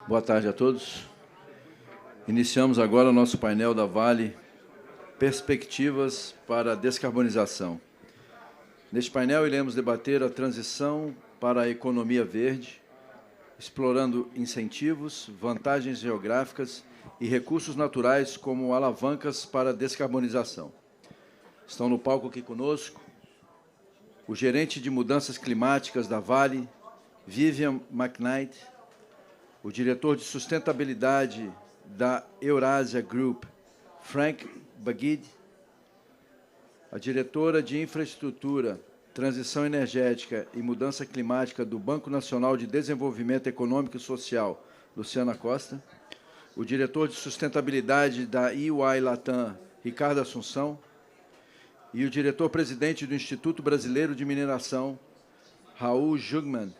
Boa tarde a todos. Iniciamos agora o nosso painel da Vale, Perspectivas para a Descarbonização. Neste painel, iremos debater a transição para a economia verde, explorando incentivos, vantagens geográficas e recursos naturais como alavancas para a descarbonização. Estão no palco aqui conosco o gerente de mudanças climáticas da Vale, Vivian McKnight, o diretor de sustentabilidade da Eurasia Group, Frank Bagid, a diretora de infraestrutura, transição energética e mudança climática do Banco Nacional de Desenvolvimento Econômico e Social, Luciana Costa, o diretor de sustentabilidade da EY Latam, Ricardo Assunção, e o diretor-presidente do Instituto Brasileiro de Mineração, Raul Jungmann,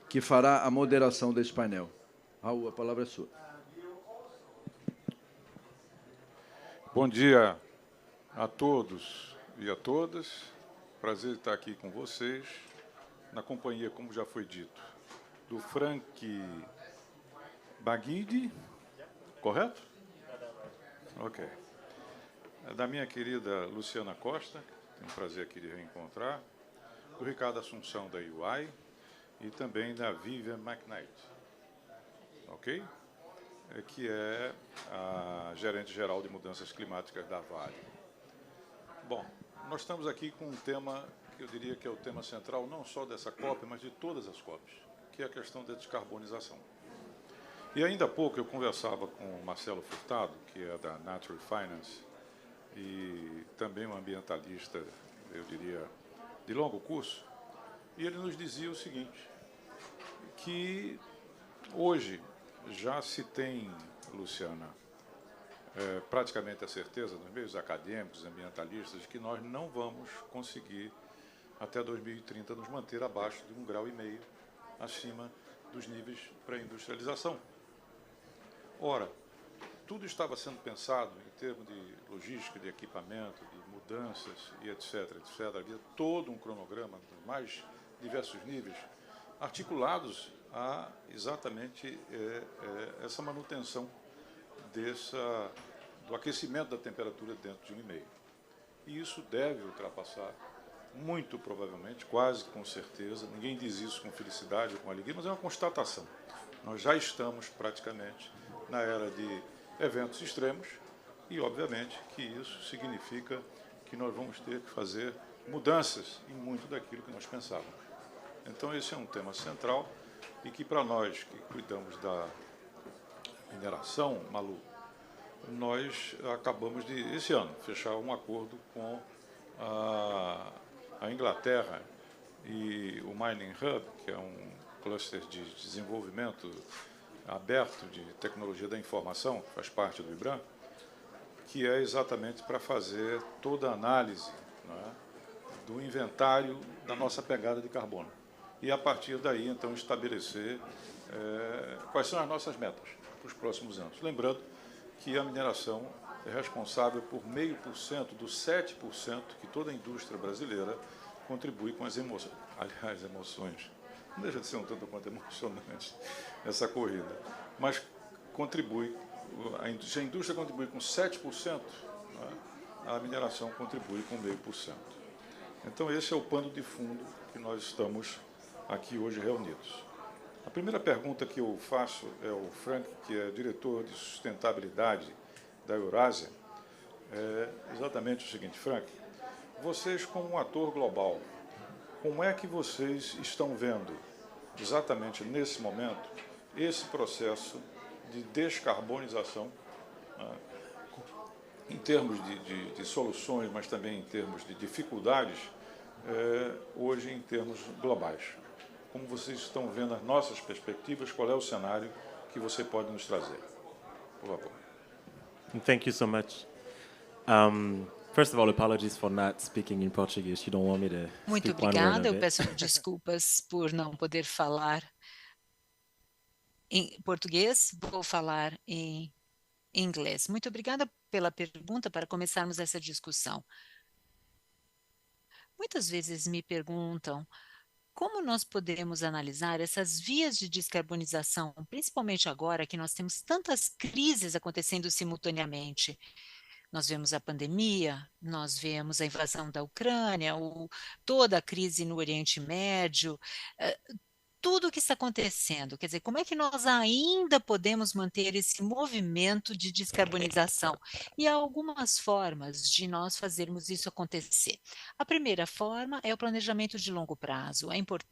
que fará a moderação deste painel. Raul, a palavra é sua. Bom dia a todos e a todas. Prazer estar aqui com vocês, na companhia, como já foi dito, do Frank Bagid, correto? Ok. Da minha querida Luciana Costa, tenho um prazer aqui de reencontrar, do Ricardo Assunção, da UI, e também da Vivian McKnight, ok? Que é a gerente-geral de mudanças climáticas da Vale. Bom, nós estamos aqui com um tema que eu diria que é o tema central não só dessa COP, mas de todas as COPs, que é a questão da descarbonização. E ainda há pouco eu conversava com o Marcelo Furtado, que é da Natural Finance, e também um ambientalista, eu diria, de longo curso, e ele nos dizia o seguinte, que hoje já se tem, Luciana, praticamente a certeza nos meios acadêmicos, ambientalistas, de que nós não vamos conseguir, até 2030, nos manter abaixo de 1,5 grau acima dos níveis pré-industrialização. Ora, tudo estava sendo pensado em termos de logística, de equipamento, de mudanças e etc. Havia todo um cronograma dos mais diversos níveis, articulados a exatamente essa manutenção do aquecimento da temperatura dentro de 1,5. E isso deve ultrapassar, muito provavelmente, quase com certeza, ninguém diz isso com felicidade ou com alegria, mas é uma constatação. Nós já estamos praticamente na era de eventos extremos e, obviamente, que isso significa que nós vamos ter que fazer mudanças em muito daquilo que nós pensávamos. Então, esse é um tema central e que, para nós que cuidamos da mineração, Malu, nós acabamos de, esse ano, fechar um acordo com a Inglaterra e o Mining Hub, que é um cluster de desenvolvimento aberto de tecnologia da informação, que faz parte do IBRAM, que é exatamente para fazer toda a análise, né, do inventário da nossa pegada de carbono. E, a partir daí, então, estabelecer quais são as nossas metas para os próximos anos. Lembrando que a mineração é responsável por 0,5% dos 7% que toda a indústria brasileira contribui com as emoções. Aliás, emoções. Não deixa de ser um tanto quanto emocionante essa corrida. Mas contribui, se a indústria contribui com 7%, né, a mineração contribui com 0,5%. Então, esse é o pano de fundo que nós estamos aqui hoje reunidos. A primeira pergunta que eu faço é ao Frank, que é diretor de sustentabilidade da Eurasia, é exatamente o seguinte: Frank, vocês como um ator global, como é que vocês estão vendo, exatamente nesse momento, esse processo de descarbonização, né, em termos de soluções, mas também em termos de dificuldades, hoje em termos globais? Como vocês estão vendo as nossas perspectivas, qual é o cenário que você pode nos trazer? Por favor. Thank you so much. First of all, apologies for not speaking in Portuguese. You don't want me to Muito speak one word obrigada. of Eu it. peço desculpas por não poder falar em português. Vou falar em inglês. Muito obrigada pela pergunta para começarmos essa discussão. Muitas vezes me perguntam como nós podemos analisar essas vias de descarbonização, principalmente agora que nós temos tantas crises acontecendo simultaneamente. Nós vemos a pandemia, nós vemos a invasão da Ucrânia, toda a crise no Oriente Médio, tudo o que está acontecendo. Quer dizer, como é que nós ainda podemos manter esse movimento de descarbonização? E há algumas formas de nós fazermos isso acontecer. A primeira forma é o planejamento de longo prazo. É importante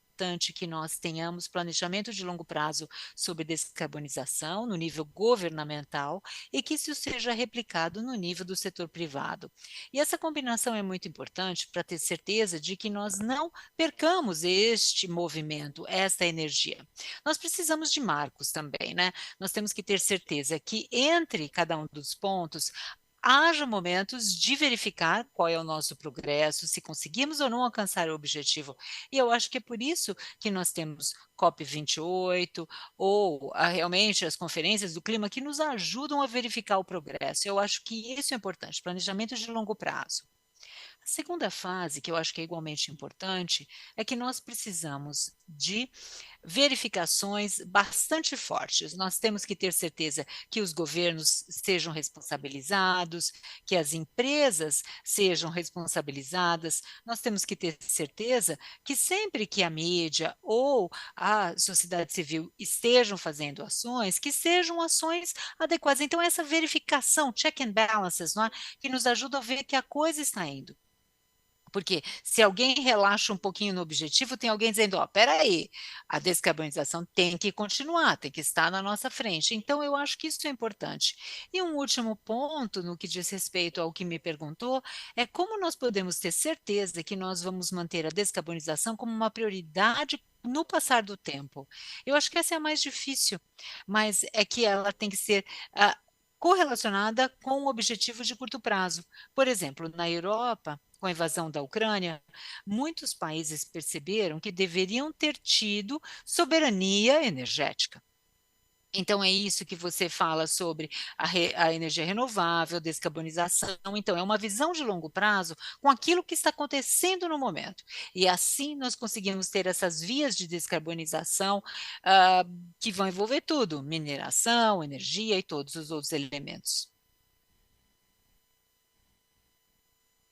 que nós tenhamos planejamento de longo prazo sobre descarbonização no nível governamental e que isso seja replicado no nível do setor privado. E essa combinação é muito importante para ter certeza de que nós não percamos este movimento, esta energia. Nós precisamos de marcos também, né? Nós temos que ter certeza que entre cada um dos pontos haja momentos de verificar qual é o nosso progresso, se conseguimos ou não alcançar o objetivo. E eu acho que é por isso que nós temos COP28 ou realmente as conferências do clima que nos ajudam a verificar o progresso. Eu acho que isso é importante, planejamento de longo prazo. A segunda fase, que eu acho que é igualmente importante, é que nós precisamos de verificações bastante fortes. Nós temos que ter certeza que os governos sejam responsabilizados, que as empresas sejam responsabilizadas. Nós temos que ter certeza que sempre que a mídia ou a sociedade civil estejam fazendo ações, que sejam ações adequadas. Então, essa verificação, check and balances, não é? Que nos ajuda a ver que a coisa está indo. Porque se alguém relaxa um pouquinho no objetivo, tem alguém dizendo, espera aí, a descarbonização tem que continuar, tem que estar na nossa frente. Então, eu acho que isso é importante. E um último ponto, no que diz respeito ao que me perguntou, é como nós podemos ter certeza que nós vamos manter a descarbonização como uma prioridade no passar do tempo. Eu acho que essa é a mais difícil, mas é que ela tem que ser correlacionada com o objetivo de curto prazo. Por exemplo, na Europa, com a invasão da Ucrânia, muitos países perceberam que deveriam ter tido soberania energética. Então, é isso que você fala sobre a energia renovável, descarbonização. Então, é uma visão de longo prazo com aquilo que está acontecendo no momento. E assim nós conseguimos ter essas vias de descarbonização que vão envolver tudo: mineração, energia e todos os outros elementos.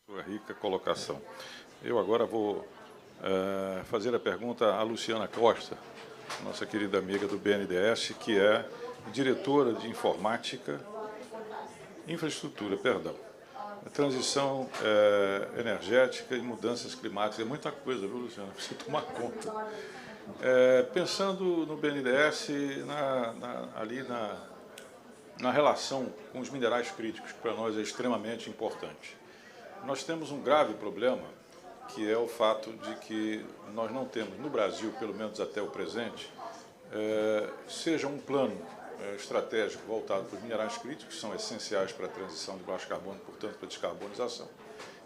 Sua rica colocação. Eu agora vou fazer a pergunta à Luciana Costa, nossa querida amiga do BNDES, que é diretora de infraestrutura, a transição energética e mudanças climáticas. É muita coisa, viu, Luciana? Precisa tomar conta. Pensando no BNDES, ali na relação com os minerais críticos, que para nós é extremamente importante. Nós temos um grave problema, que é o fato de que nós não temos, no Brasil, pelo menos até o presente, seja um plano estratégico voltado para os minerais críticos, que são essenciais para a transição de baixo carbono, portanto, para a descarbonização,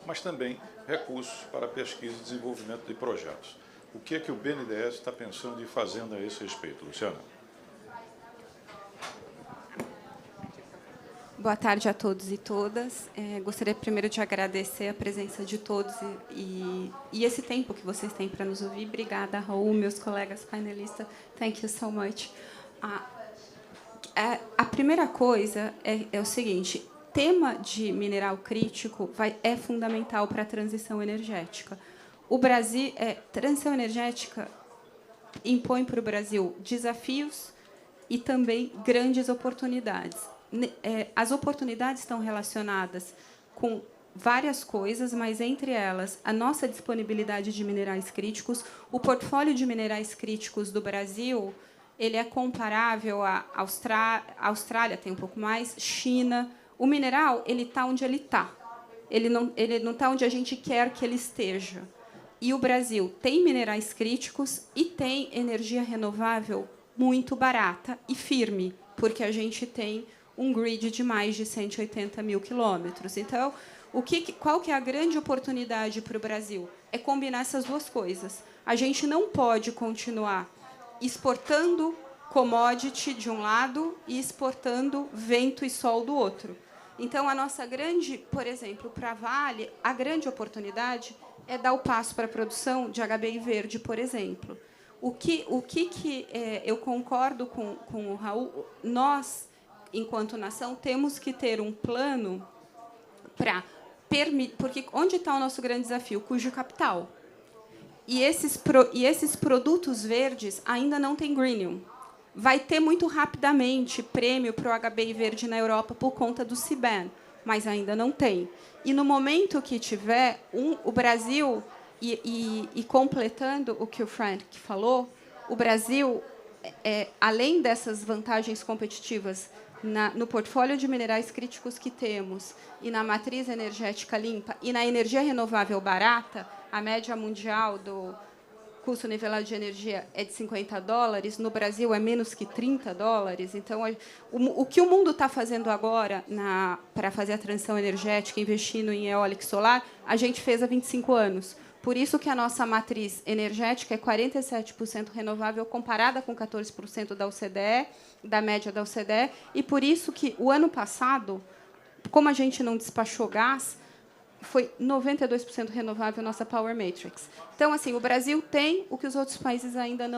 mas também recursos para pesquisa e desenvolvimento de projetos. O que é que o BNDES está pensando e fazendo a esse respeito, Luciana? Boa tarde a todos e todas. Gostaria primeiro de agradecer a presença de todos e esse tempo que vocês têm para nos ouvir. Obrigada, Raul, meus colegas painelistas. Thank you so much. A primeira coisa é o seguinte: tema de mineral crítico é fundamental para a transição energética. O Brasil, transição energética impõe para o Brasil desafios e também grandes oportunidades. As oportunidades estão relacionadas com várias coisas, mas, entre elas, a nossa disponibilidade de minerais críticos. O portfólio de minerais críticos do Brasil ele é comparável à Austrália, tem um pouco mais, China. O mineral ele está onde ele está. Ele não está onde a gente quer que ele esteja. E o Brasil tem minerais críticos e tem energia renovável muito barata e firme, porque a gente tem um grid de mais de 180 mil quilômetros. Então, qual que é a grande oportunidade para o Brasil? É combinar essas duas coisas. A gente não pode continuar exportando commodity de um lado e exportando vento e sol do outro. Então, a nossa grande, por exemplo, para a Vale, a grande oportunidade é dar o passo para a produção de HBI verde, por exemplo. Eu concordo com o Raul, nós, enquanto nação, temos que ter um plano para permitir... Porque onde está o nosso grande desafio? Cujo capital. E esses produtos verdes ainda não têm greenium. Vai ter muito rapidamente prêmio para o HBI verde na Europa por conta do CBAM, mas ainda não tem. E, no momento que tiver, o Brasil... E completando o que o Frank falou, o Brasil, além dessas vantagens competitivas no portfólio de minerais críticos que temos, e na matriz energética limpa, e na energia renovável barata, a média mundial do custo nivelado de energia é de $50, no Brasil é menos que $30. Então, o que o mundo está fazendo agora para fazer a transição energética, investindo em eólica e solar, a gente fez há 25 anos. Por isso que a nossa matriz energética é 47% renovável, comparada com 14% da OCDE, da média da OCDE, e por isso que o ano passado, como a gente não despachou gás, foi 92% renovável a nossa Power Matrix. Então, assim, o Brasil tem o que os outros países ainda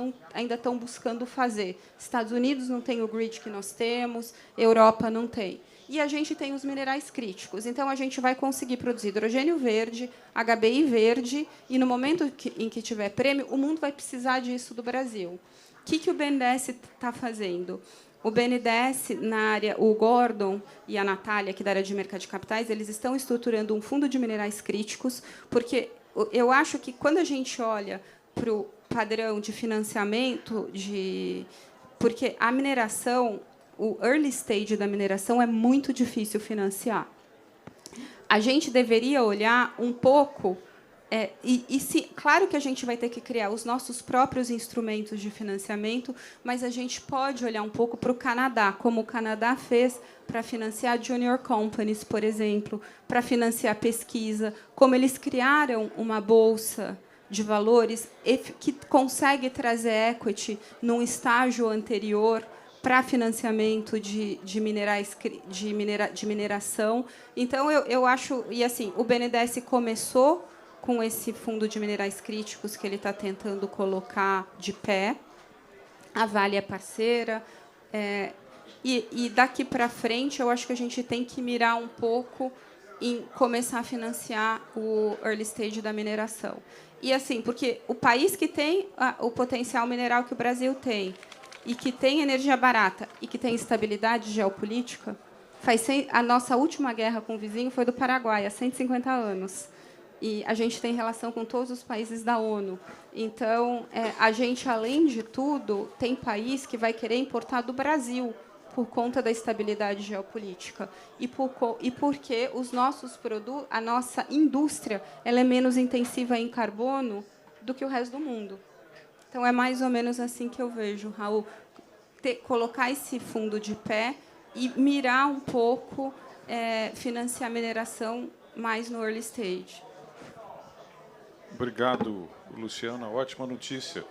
estão buscando fazer. Estados Unidos não tem o grid que nós temos, Europa não tem. E a gente tem os minerais críticos. Então, a gente vai conseguir produzir hidrogênio verde, HBI verde, e, no momento em que tiver prêmio, o mundo vai precisar disso do Brasil. O que o BNDES está fazendo? O BNDES, na área, o Gordon e a Natália, aqui da área de mercado de capitais, eles estão estruturando um fundo de minerais críticos, porque eu acho que, quando a gente olha para o padrão de financiamento, porque a mineração, o early stage da mineração é muito difícil financiar. A gente deveria olhar um pouco... claro que a gente vai ter que criar os nossos próprios instrumentos de financiamento, mas a gente pode olhar um pouco para o Canadá, como o Canadá fez para financiar junior companies, por exemplo, para financiar pesquisa, como eles criaram uma bolsa de valores que consegue trazer equity num estágio anterior para financiamento de mineração. Então, eu acho... E, assim, o BNDES começou com esse fundo de minerais críticos que ele está tentando colocar de pé. A Vale é parceira. E daqui para frente, eu acho que a gente tem que mirar um pouco em começar a financiar o early stage da mineração. E, assim, porque o país que tem o potencial mineral que o Brasil tem, e que tem energia barata, e que tem estabilidade geopolítica, a nossa última guerra com o vizinho foi do Paraguai, há 150 anos. E a gente tem relação com todos os países da ONU. Então, a gente, além de tudo, tem país que vai querer importar do Brasil por conta da estabilidade geopolítica e porque os nossos produtos, a nossa indústria, ela é menos intensiva em carbono do que o resto do mundo. Então, é mais ou menos assim que eu vejo, Raul, colocar esse fundo de pé e mirar um pouco, financiar a mineração mais no early stage. Obrigado, Luciana. Ótima notícia.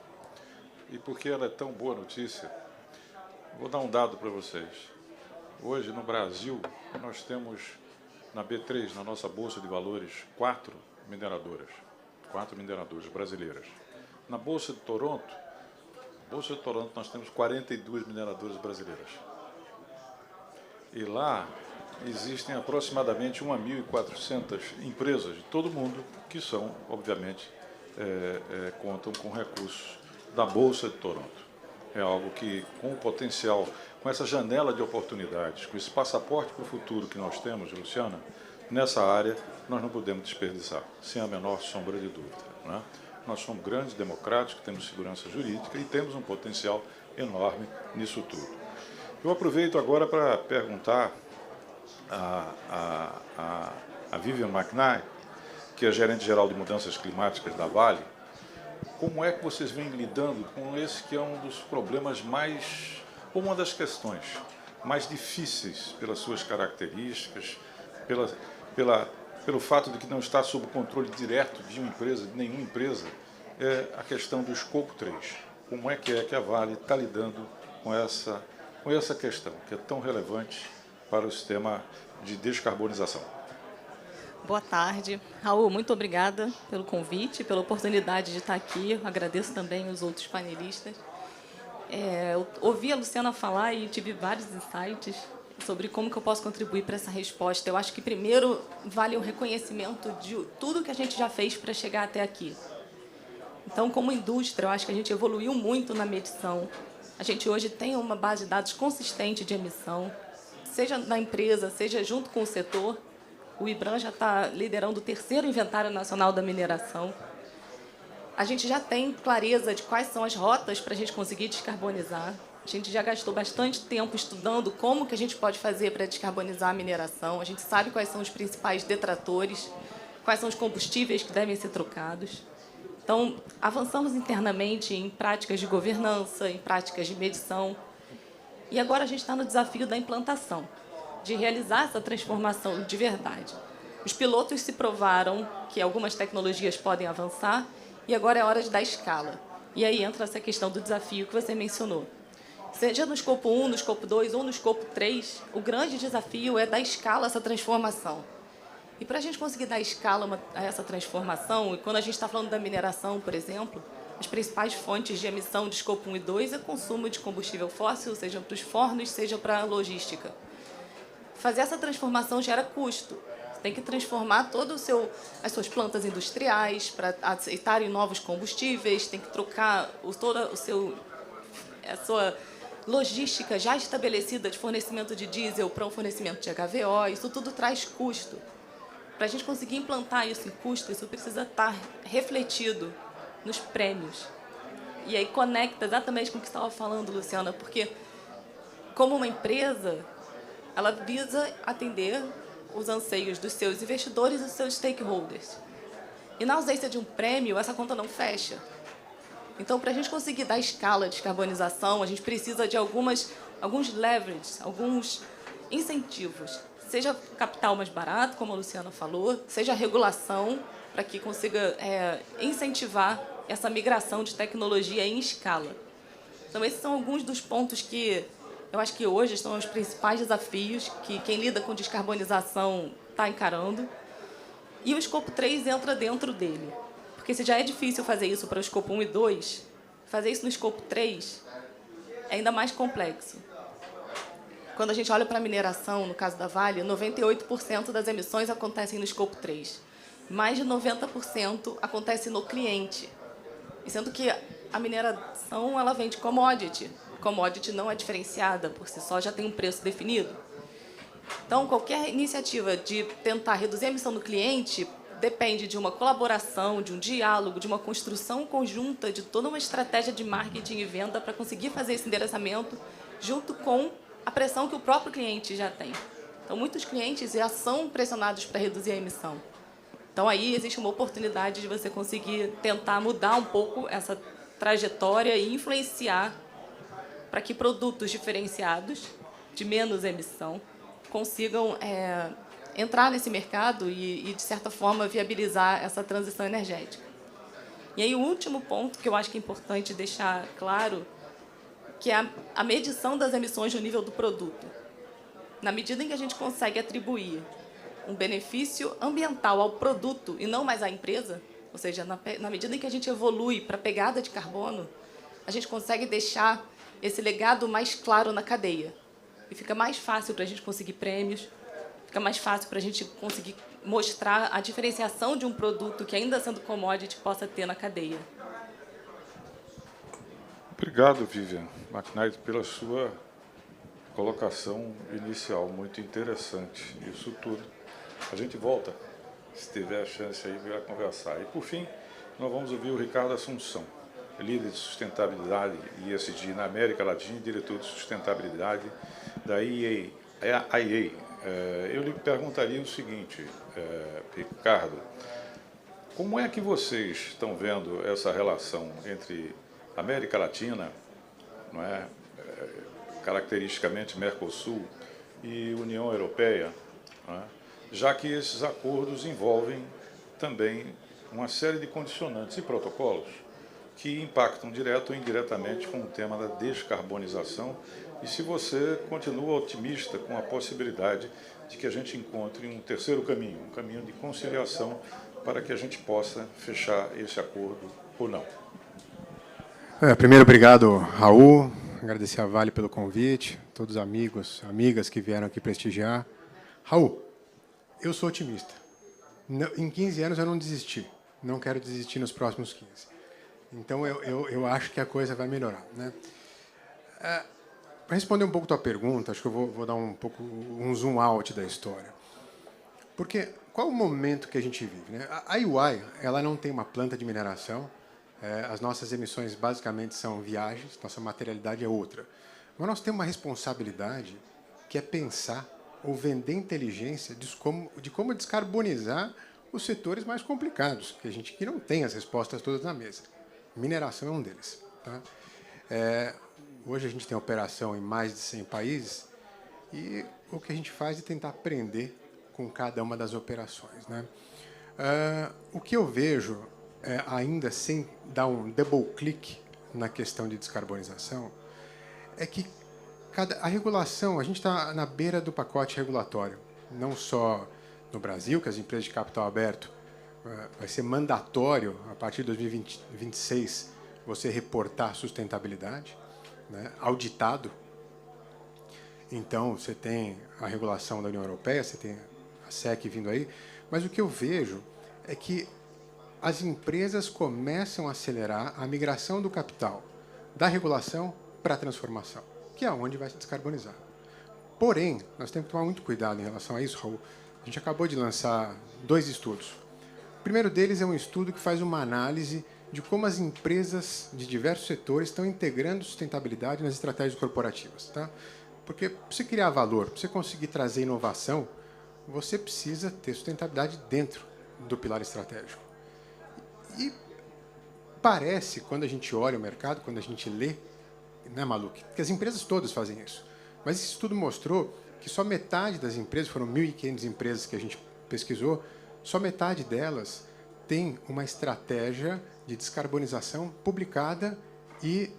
E por que ela é tão boa notícia? Vou dar um dado para vocês. Hoje, no Brasil, nós temos, na B3, na nossa Bolsa de Valores, 4 mineradoras brasileiras. Na Bolsa de Toronto, nós temos 42 mineradoras brasileiras. E lá existem aproximadamente 1.400 empresas de todo mundo que são, obviamente, contam com recursos da Bolsa de Toronto. É algo que, com o potencial, com essa janela de oportunidades, com esse passaporte para o futuro que nós temos, Luciana, nessa área, nós não podemos desperdiçar, sem a menor sombra de dúvida, né? Nós somos grandes democráticos, temos segurança jurídica e temos um potencial enorme nisso tudo. Eu aproveito agora para perguntar a Vivian McKnight, que é gerente-geral de mudanças climáticas da Vale, como é que vocês vêm lidando com esse que é um dos problemas mais, ou uma das questões mais difíceis pelas suas características, pelo fato de que não está sob controle direto de uma empresa, de nenhuma empresa, é a questão do escopo 3. Como é que a Vale está lidando com essa questão, que é tão relevante para o sistema de descarbonização? Boa tarde. Raul, muito obrigada pelo convite, pela oportunidade de estar aqui. Eu agradeço também os outros panelistas. Eu ouvi a Luciana falar e tive vários insights sobre como que eu posso contribuir para essa resposta. Eu acho que, primeiro, vale o reconhecimento de tudo que a gente já fez para chegar até aqui. Então, como indústria, eu acho que a gente evoluiu muito na medição. A gente hoje tem uma base de dados consistente de emissão, seja na empresa, seja junto com o setor. O IBRAM já está liderando o 3º Inventário Nacional da Mineração. A gente já tem clareza de quais são as rotas para a gente conseguir descarbonizar. A gente já gastou bastante tempo estudando como que a gente pode fazer para descarbonizar a mineração. A gente sabe quais são os principais detratores, quais são os combustíveis que devem ser trocados. Então, avançamos internamente em práticas de governança, em práticas de medição. E agora a gente está no desafio da implantação, de realizar essa transformação de verdade. Os pilotos se provaram que algumas tecnologias podem avançar e agora é hora de dar escala. E aí entra essa questão do desafio que você mencionou. Seja no escopo 1, no escopo 2 ou no escopo 3, o grande desafio é dar escala a essa transformação. E para a gente conseguir dar escala a essa transformação, e quando a gente está falando da mineração, por exemplo, as principais fontes de emissão de escopo 1 e 2 é consumo de combustível fóssil, seja para os fornos, seja para a logística. Fazer essa transformação gera custo. Você tem que transformar as suas plantas industriais para aceitarem novos combustíveis, tem que trocar a sua logística já estabelecida de fornecimento de diesel para um fornecimento de HVO. Isso tudo traz custo. Para a gente conseguir implantar isso em custo, isso precisa estar refletido nos prêmios. E aí conecta exatamente com o que você estava falando, Luciana, porque, como uma empresa, ela visa atender os anseios dos seus investidores e dos seus stakeholders. E na ausência de um prêmio, essa conta não fecha. Então, para a gente conseguir dar escala de descarbonização, a gente precisa de alguns leverages, alguns incentivos. Seja capital mais barato, como a Luciana falou, seja regulação, para que consiga incentivar essa migração de tecnologia em escala. Então, esses são alguns dos pontos que eu acho que hoje são os principais desafios que quem lida com descarbonização está encarando. E o escopo 3 entra dentro dele. Porque se já é difícil fazer isso para o escopo 1 e 2, fazer isso no escopo 3 é ainda mais complexo. Quando a gente olha para a mineração, no caso da Vale, 98% das emissões acontecem no escopo 3. Mais de 90% acontece no cliente. E sendo que a mineração ela vem de commodity. Commodity não é diferenciada, por si só já tem um preço definido. Então, qualquer iniciativa de tentar reduzir a emissão do cliente depende de uma colaboração, de um diálogo, de uma construção conjunta, de toda uma estratégia de marketing e venda para conseguir fazer esse endereçamento junto com a pressão que o próprio cliente já tem. Então, muitos clientes já são pressionados para reduzir a emissão. Então, aí existe uma oportunidade de você conseguir tentar mudar um pouco essa trajetória e influenciar para que produtos diferenciados, de menos emissão, consigam entrar nesse mercado e, de certa forma, viabilizar essa transição energética. E aí, o último ponto que eu acho que é importante deixar claro, que é a medição das emissões no nível do produto. Na medida em que a gente consegue atribuir um benefício ambiental ao produto e não mais à empresa, ou seja, na medida em que a gente evolui para a pegada de carbono, a gente consegue deixar esse legado mais claro na cadeia. E fica mais fácil para a gente conseguir prêmios, fica mais fácil para a gente conseguir mostrar a diferenciação de um produto que, ainda sendo commodity, possa ter na cadeia. Obrigado, Vivian McKnight, pela sua colocação inicial, muito interessante. Isso tudo. A gente volta, se tiver a chance aí, vai conversar. E, por fim, nós vamos ouvir o Ricardo Assunção, líder de sustentabilidade e ESG na América Latina e diretor de sustentabilidade da IEA. Eu lhe perguntaria o seguinte, Ricardo, como é que vocês estão vendo essa relação entre América Latina, não é, caracteristicamente Mercosul, e União Europeia, não é, já que esses acordos envolvem também uma série de condicionantes e protocolos que impactam direto ou indiretamente com o tema da descarbonização e se você continua otimista com a possibilidade de que a gente encontre um terceiro caminho, um caminho de conciliação para que a gente possa fechar esse acordo ou não. Primeiro, obrigado, Raul. Agradecer a Vale pelo convite, todos os amigos, amigas que vieram aqui prestigiar. Raul, eu sou otimista. Em 15 anos eu não desisti. Não quero desistir nos próximos 15. Então, eu acho que a coisa vai melhorar, né? Para responder um pouco a tua pergunta, acho que eu vou dar um zoom out da história. Porque qual o momento que a gente vive, né? A UI, ela não tem uma planta de mineração. As nossas emissões basicamente são viagens, nossa materialidade é outra. Mas nós temos uma responsabilidade que é pensar ou vender inteligência de como descarbonizar os setores mais complicados, que não tem as respostas todas na mesa. Mineração é um deles. Tá? Hoje a gente tem operação em mais de 100 países e o que a gente faz é tentar aprender com cada uma das operações. Né? O que eu vejo, ainda sem dar um double click na questão de descarbonização, é que a regulação, a gente está na beira do pacote regulatório, não só no Brasil, que as empresas de capital aberto vai ser mandatório, a partir de 2026, você reportar sustentabilidade, né, auditado. Então, você tem a regulação da União Europeia, você tem a SEC vindo aí, mas o que eu vejo é que as empresas começam a acelerar a migração do capital da regulação para a transformação, que é onde vai se descarbonizar. Porém, nós temos que tomar muito cuidado em relação a isso, Raul. A gente acabou de lançar 2 estudos. O primeiro deles é um estudo que faz uma análise de como as empresas de diversos setores estão integrando sustentabilidade nas estratégias corporativas. Tá? Porque para você criar valor, para você conseguir trazer inovação, você precisa ter sustentabilidade dentro do pilar estratégico. E parece, quando a gente olha o mercado, quando a gente lê, né, Maluco, que as empresas todas fazem isso. Mas esse estudo mostrou que só metade das empresas, foram 1.500 empresas que a gente pesquisou, só metade delas tem uma estratégia de descarbonização publicada e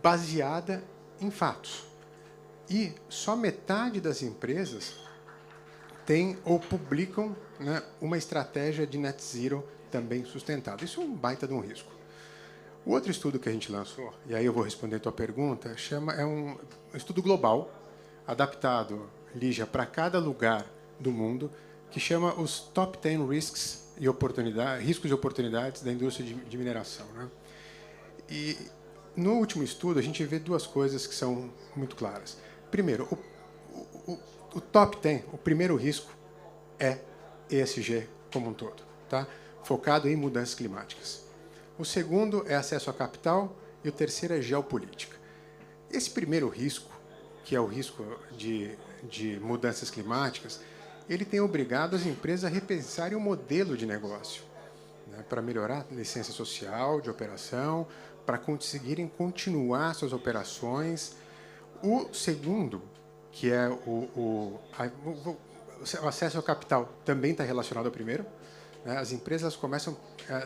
baseada em fatos. E só metade das empresas tem ou publicam, né, uma estratégia de net zero também sustentável. Isso é um baita de um risco. O outro estudo que a gente lançou, e aí eu vou responder a tua pergunta, é um estudo global, adaptado, Lígia, para cada lugar do mundo, que chama os Top 10 Risks e Riscos e Oportunidades da Indústria de Mineração. Né? E no último estudo, a gente vê 2 coisas que são muito claras. Primeiro, o top 10, o primeiro risco é ESG como um todo, tá? Focado em mudanças climáticas. O segundo é acesso a capital e o terceiro é geopolítica. Esse primeiro risco, que é o risco de mudanças climáticas, ele tem obrigado as empresas a repensarem o modelo de negócio, né, para melhorar a licença social, de operação, para conseguirem continuar suas operações. O segundo, que é o acesso ao capital, também está relacionado ao primeiro. Né? As empresas começam,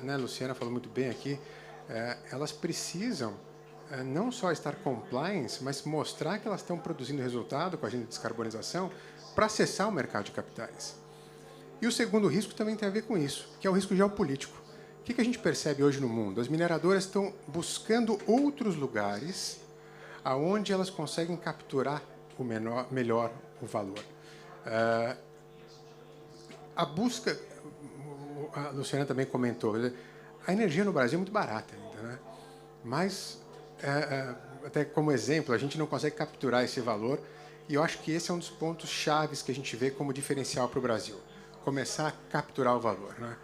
né, a Luciana falou muito bem aqui, elas precisam não só estar compliance, mas mostrar que elas estão produzindo resultado com a agenda de descarbonização para acessar o mercado de capitais. E o segundo risco também tem a ver com isso, que é o risco geopolítico. O que a gente percebe hoje no mundo? As mineradoras estão buscando outros lugares aonde elas conseguem capturar melhor o valor. A busca, a Luciana também comentou, a energia no Brasil é muito barata ainda, né? Mas, até como exemplo, a gente não consegue capturar esse valor, e eu acho que esse é um dos pontos chaves que a gente vê como diferencial para o Brasil, começar a capturar o valor. Né?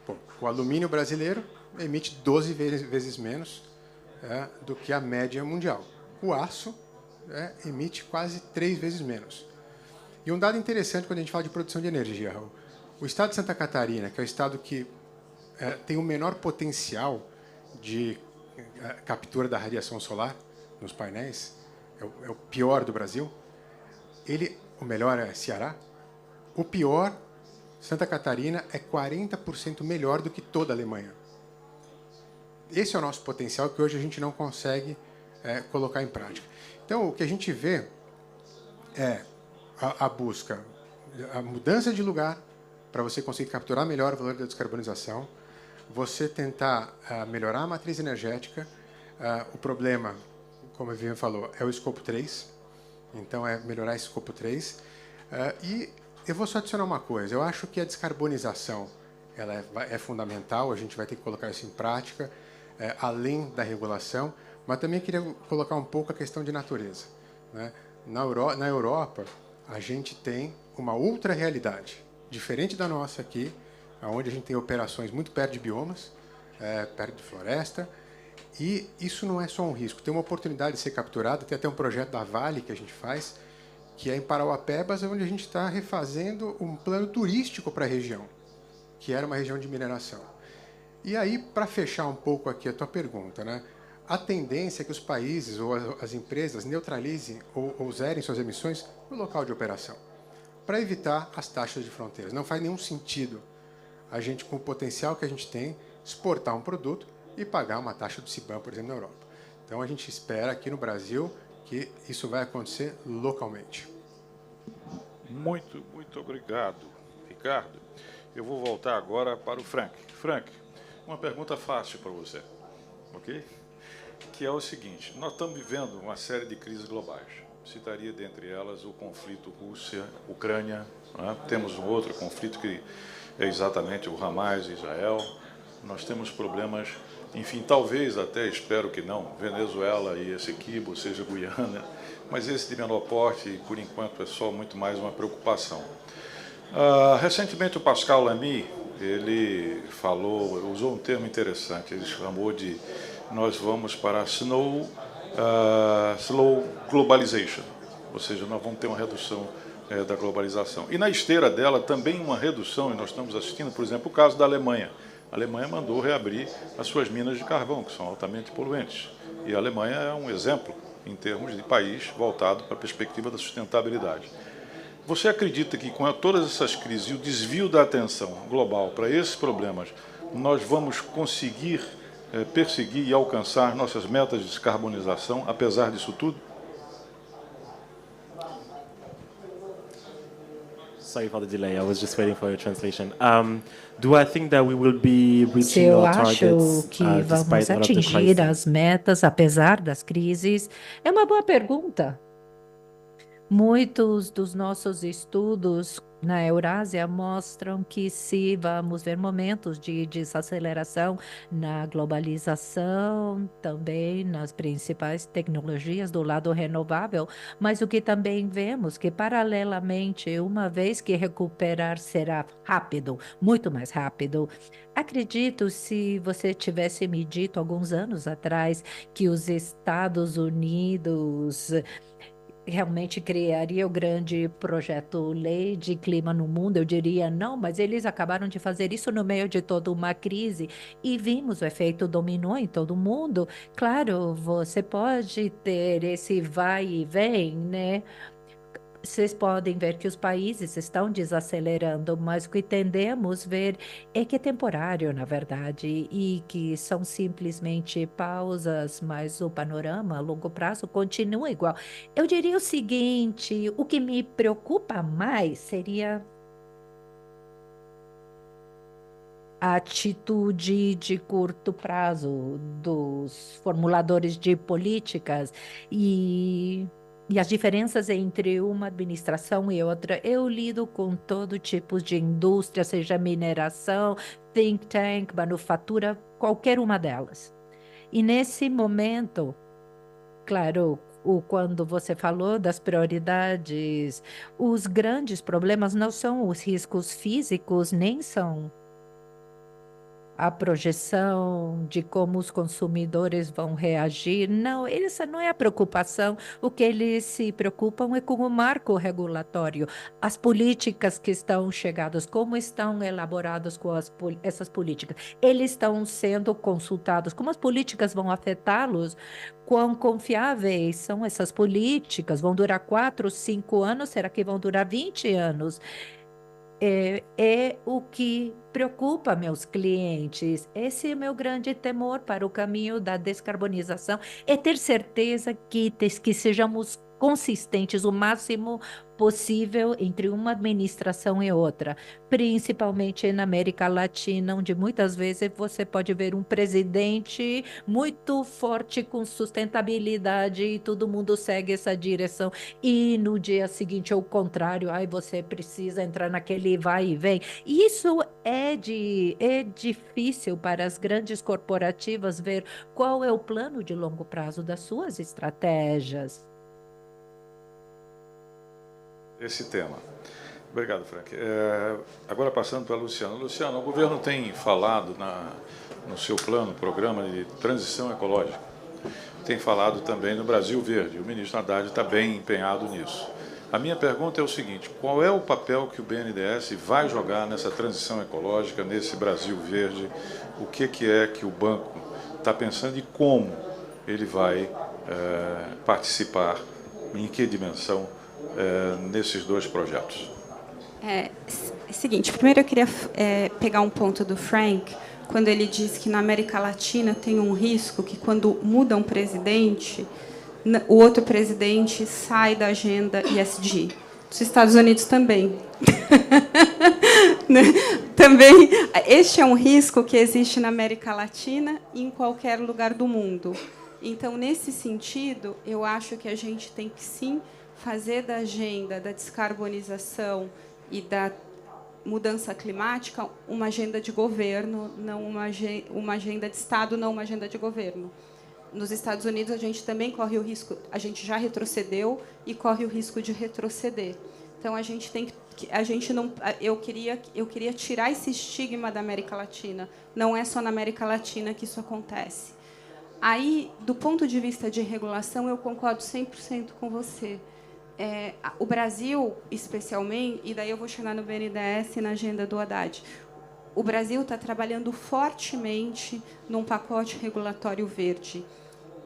Bom, o alumínio brasileiro emite 12 vezes menos do que a média mundial. O aço emite quase 3 vezes menos. E um dado interessante quando a gente fala de produção de energia, Raul, o estado de Santa Catarina, que é o estado que tem o menor potencial de captura da radiação solar nos painéis, é o pior do Brasil. O melhor é Ceará. O pior, Santa Catarina, é 40% melhor do que toda a Alemanha. Esse é o nosso potencial que hoje a gente não consegue colocar em prática. Então, o que a gente vê é a busca, a mudança de lugar para você conseguir capturar melhor o valor da descarbonização, você tentar melhorar a matriz energética. O problema, como a Viviane falou, é o escopo 3, então é melhorar esse escopo 3. E eu vou só adicionar uma coisa, eu acho que a descarbonização ela é fundamental, a gente vai ter que colocar isso em prática, além da regulação, mas também queria colocar um pouco a questão de natureza, né? Na Europa, a gente tem uma outra realidade, diferente da nossa aqui, onde a gente tem operações muito perto de biomas, perto de floresta, e isso não é só um risco, tem uma oportunidade de ser capturada, tem até um projeto da Vale que a gente faz, que é em Parauapebas, onde a gente está refazendo um plano turístico para a região, que era uma região de mineração. E aí, para fechar um pouco aqui a tua pergunta, né? A tendência é que os países ou as empresas neutralizem ou zerem suas emissões no local de operação, para evitar as taxas de fronteiras. Não faz nenhum sentido a gente, com o potencial que a gente tem, exportar um produto e pagar uma taxa do CBAM, por exemplo, na Europa. Então, a gente espera aqui no Brasil que isso vai acontecer localmente. Muito obrigado, Ricardo. Eu vou voltar agora para o Frank. Frank, uma pergunta fácil para você, ok? Que é o seguinte, nós estamos vivendo uma série de crises globais. Citaria, dentre elas, o conflito Rússia-Ucrânia. Né? Temos um outro conflito que é exatamente o Hamas e Israel. Nós temos problemas, enfim, talvez até, espero que não, Venezuela e Essequibo, ou seja, Guiana, mas esse de menor porte, por enquanto, é só muito mais uma preocupação. Recentemente, o Pascal Lamy, ele usou um termo interessante, ele chamou de nós vamos para slow globalization, ou seja, nós vamos ter uma redução da globalização. E na esteira dela também uma redução, e nós estamos assistindo, por exemplo, o caso da Alemanha. A Alemanha mandou reabrir as suas minas de carvão, que são altamente poluentes. E a Alemanha é um exemplo em termos de país voltado para a perspectiva da sustentabilidade. Você acredita que com todas essas crises e o desvio da atenção global para esses problemas, nós vamos conseguir perseguir e alcançar nossas metas de descarbonização, apesar disso tudo? Sorry for the delay. I was just waiting for your translation. Do I think that we will be Se reaching eu our acho targets que despite vamos all of the atingir crises? as metas apesar das crises, é uma boa pergunta. Muitos dos nossos estudos na Eurásia mostram que se vamos ver momentos de desaceleração na globalização, também nas principais tecnologias do lado renovável, mas o que também vemos que paralelamente, uma vez que recuperar será rápido, muito mais rápido. Acredito, se você tivesse me dito alguns anos atrás que os Estados Unidos realmente criaria o grande projeto Lei de Clima no mundo, eu diria não, mas eles acabaram de fazer isso no meio de toda uma crise e vimos o efeito dominó em todo mundo. Claro, você pode ter esse vai e vem, né? Vocês podem ver que os países estão desacelerando, mas o que tendemos a ver é que é temporário, na verdade, e que são simplesmente pausas, mas o panorama a longo prazo continua igual. Eu diria o seguinte, o que me preocupa mais seria a atitude de curto prazo dos formuladores de políticas e as diferenças entre uma administração e outra. Eu lido com todo tipo de indústria, seja mineração, think tank, manufatura, qualquer uma delas. E nesse momento, claro, quando você falou das prioridades, os grandes problemas não são os riscos físicos, nem são a projeção de como os consumidores vão reagir. Não, essa não é a preocupação. O que eles se preocupam é com o marco regulatório, as políticas que estão chegadas, como estão elaboradas com essas políticas. Eles estão sendo consultados, como as políticas vão afetá-los, quão confiáveis são essas políticas, vão durar 4, 5 anos, será que vão durar 20 anos? é o que preocupa meus clientes. Esse é o meu grande temor para o caminho da descarbonização, é ter certeza que sejamos consistentes o máximo possível entre uma administração e outra, principalmente na América Latina, onde muitas vezes você pode ver um presidente muito forte com sustentabilidade e todo mundo segue essa direção, e no dia seguinte é o contrário, aí você precisa entrar naquele vai e vem. Isso é difícil para as grandes corporativas ver qual é o plano de longo prazo das suas estratégias. Esse tema. Obrigado, Frank. Agora passando para a Luciana. Luciana, o governo tem falado no seu plano, programa de transição ecológica, tem falado também no Brasil Verde. O ministro Haddad está bem empenhado nisso. A minha pergunta é o seguinte: qual é o papel que o BNDES vai jogar nessa transição ecológica, nesse Brasil Verde? O que é que o banco está pensando e como ele vai participar, em que dimensão, nesses dois projetos? É o seguinte, primeiro eu queria pegar um ponto do Frank, quando ele diz que na América Latina tem um risco que quando muda um presidente, o outro presidente sai da agenda ESG. Dos Estados Unidos também. Também, este é um risco que existe na América Latina e em qualquer lugar do mundo. Então, nesse sentido, eu acho que a gente tem que, sim, fazer da agenda da descarbonização e da mudança climática uma agenda de governo, não uma agenda de Estado, não uma agenda de governo. Nos Estados Unidos, a gente também corre o risco, a gente já retrocedeu e corre o risco de retroceder. Então, a gente tem que, a gente não, eu queria tirar esse estigma da América Latina. Não é só na América Latina que isso acontece. Aí, do ponto de vista de regulação, eu concordo 100% com você. O Brasil, especialmente, e daí eu vou chegar no BNDES e na agenda do Haddad, o Brasil está trabalhando fortemente num pacote regulatório verde.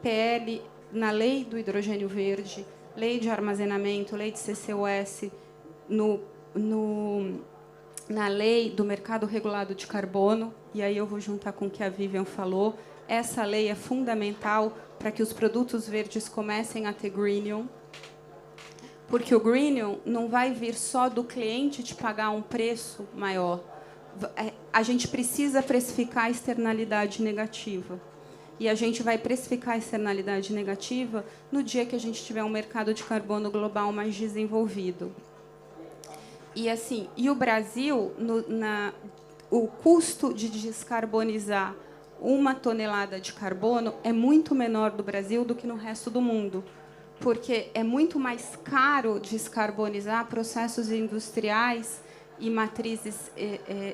PL, na lei do hidrogênio verde, lei de armazenamento, lei de CCUS, na lei do mercado regulado de carbono, e aí eu vou juntar com o que a Vivian falou. Essa lei é fundamental para que os produtos verdes comecem a ter greenium, porque o greenium não vai vir só do cliente te pagar um preço maior. A gente precisa precificar a externalidade negativa. E a gente vai precificar a externalidade negativa no dia que a gente tiver um mercado de carbono global mais desenvolvido. E, assim, o Brasil, o custo de descarbonizar 1 tonelada de carbono é muito menor do Brasil do que no resto do mundo, porque é muito mais caro descarbonizar processos industriais e matrizes